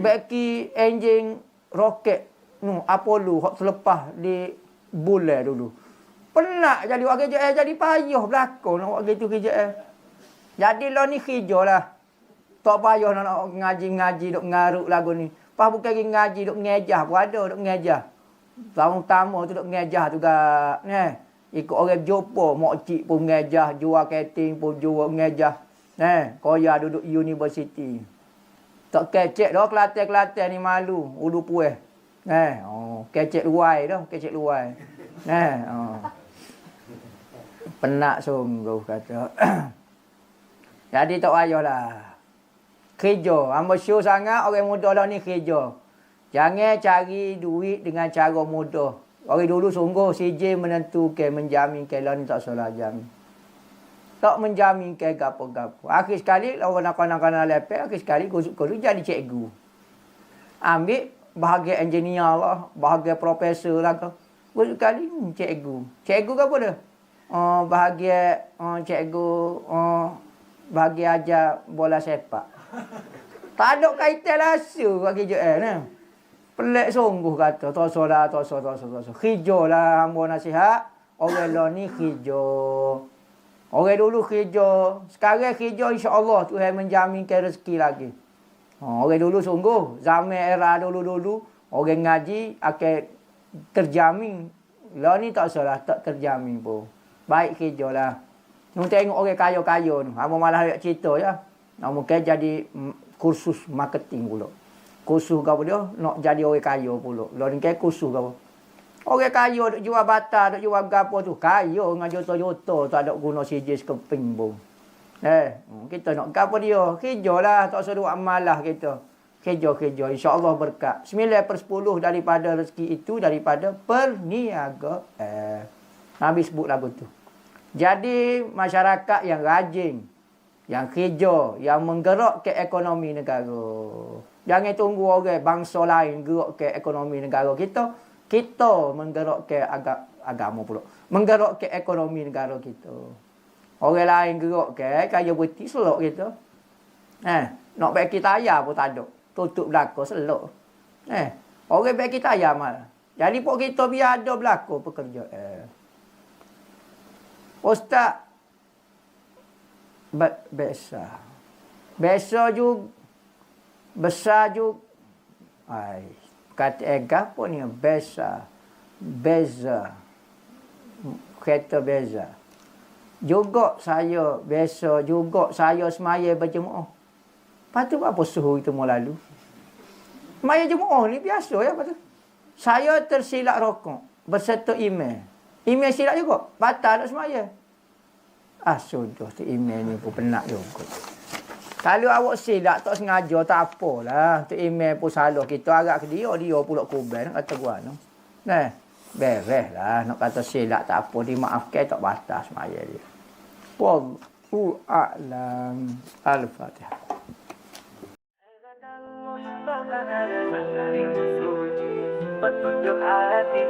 S1: beki enjin roket Apollo hok selepas di bulan dulu. Penat jadi buat kerja jadi payah berlakon nak buat gitu kerja. Jadi lo ni kerja lah. Tak payah nak ngaji-ngaji duk ngaruk lagu ni. Pas bukan ngaji duk ngejah pun ada duk ngejah. Tamu-tamu tu duk ngejah juga. Ikut orang Jopo, mokcik pun ngejah, jual keting pun jual ngejah. Koya duduk universiti. Tak kecek dah Kelantan ni malu, ulu pueh. Kecek luai dah, kecek luai. Penat sungguh kata. Jadi tak payahlah. Kerja. Hamba syur sangat orang muda lah ni kerja. Jangan cari duit dengan cara mudah. Orang dulu sungguh CJ menentukan, menjaminkan. Lah ni tak salah jamin. Tak menjaminkan gapo-gapo. Akhir sekali, orang nak kanan-kanan lepek, akhir sekali kusuk-kusuk jadi cikgu. Ambil bahagian engineer lah, bahagian profesor lah. Kusuk sekali cikgu. Cikgu ke apa dia? Bahagian cikgu bahagian ajar bola sepak. Tak ada kaitan langsung kat kerja Pelik sungguh kata. Tosolah. Kerja lah hamba nasihat. Orang lah ni kerja. Orang dulu kerja. Sekarang kerja insya-Allah Tuhan menjaminkan rezeki lagi. Orang dulu sungguh. Zaman era dulu-dulu. Orang ngaji akan terjamin. Lah ni tak salah. Tak terjamin pun. Baik kerja lah. Nu tengok orang kaya-kaya ni. Hamba malah nak cerita ya. Mungkin jadi kursus marketing pula. Kursus apa dia? Nak jadi orang kaya pula. Lah ni kan kursus apa? Orang kaya duk jual bata, duk jual gapo tu. Kaya dengan juta-juta tak ada guna CJ sekeping pun. Kita nak gapo dia? Kerjalah, tak usah buat malah kita. Kerja. InsyaAllah berkat. 9/10 daripada rezeki itu daripada perniagaan. Nabi sebut lagu tu. Jadi masyarakat yang rajin, yang kerja, yang menggerak ke ekonomi negara. Jangan tunggu orang bangsa lain gerak ke ekonomi negara kita. Kita menggerak ke agama pula. Menggerak ke ekonomi negara kita. Orang lain gerak ke kaya putih selok kita. Nak baik kita ayah pun tak ada. Tutup belakang selok. Orang baik kita ayah malah. Jadi pun kita biar ada belakang pekerjaan. Ustaz Biasa juga. Besar juga. Kata apa ni? Beza. Kata beza. Juga saya biasa. Juga saya semaya berjemaah. Lepas tu apa suhu itu mau lalu? Semaya jemaah ni biasa ya. Lepas tu. Saya tersilap rokok. Berserta email. Email silap juga. Batal tak semaya. Sudah tu email ni pun penat juga. Kalau awak silap tak sengaja tak apalah. Tu email pun salah. Kita agak ke dia pula kubur. Nak kata gua no. Beres lah. Nak kata silap tak apa. Dimaafkan tak batas semaya dia. Wallahu a'lam. Al-Fatihah. Petunjuk hati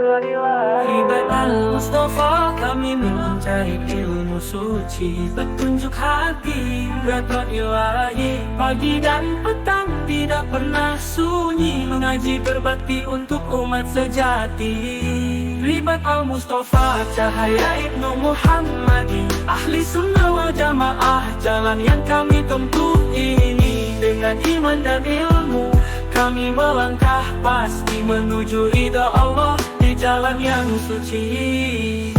S2: Ribat Al-Mustafa, kami mencari ilmu suci, petunjuk hati, berat ilahi. Pagi dan petang tidak pernah sunyi, mengaji berbakti untuk umat sejati. Ribat Al-Mustafa, cahaya Ibnu Muhammadi, ahli sunnah wal jamaah, jalan yang kami tempuh ini. Dengan iman dan ilmu, kami melangkah pasti menuju ridha Allah di jalan yang suci.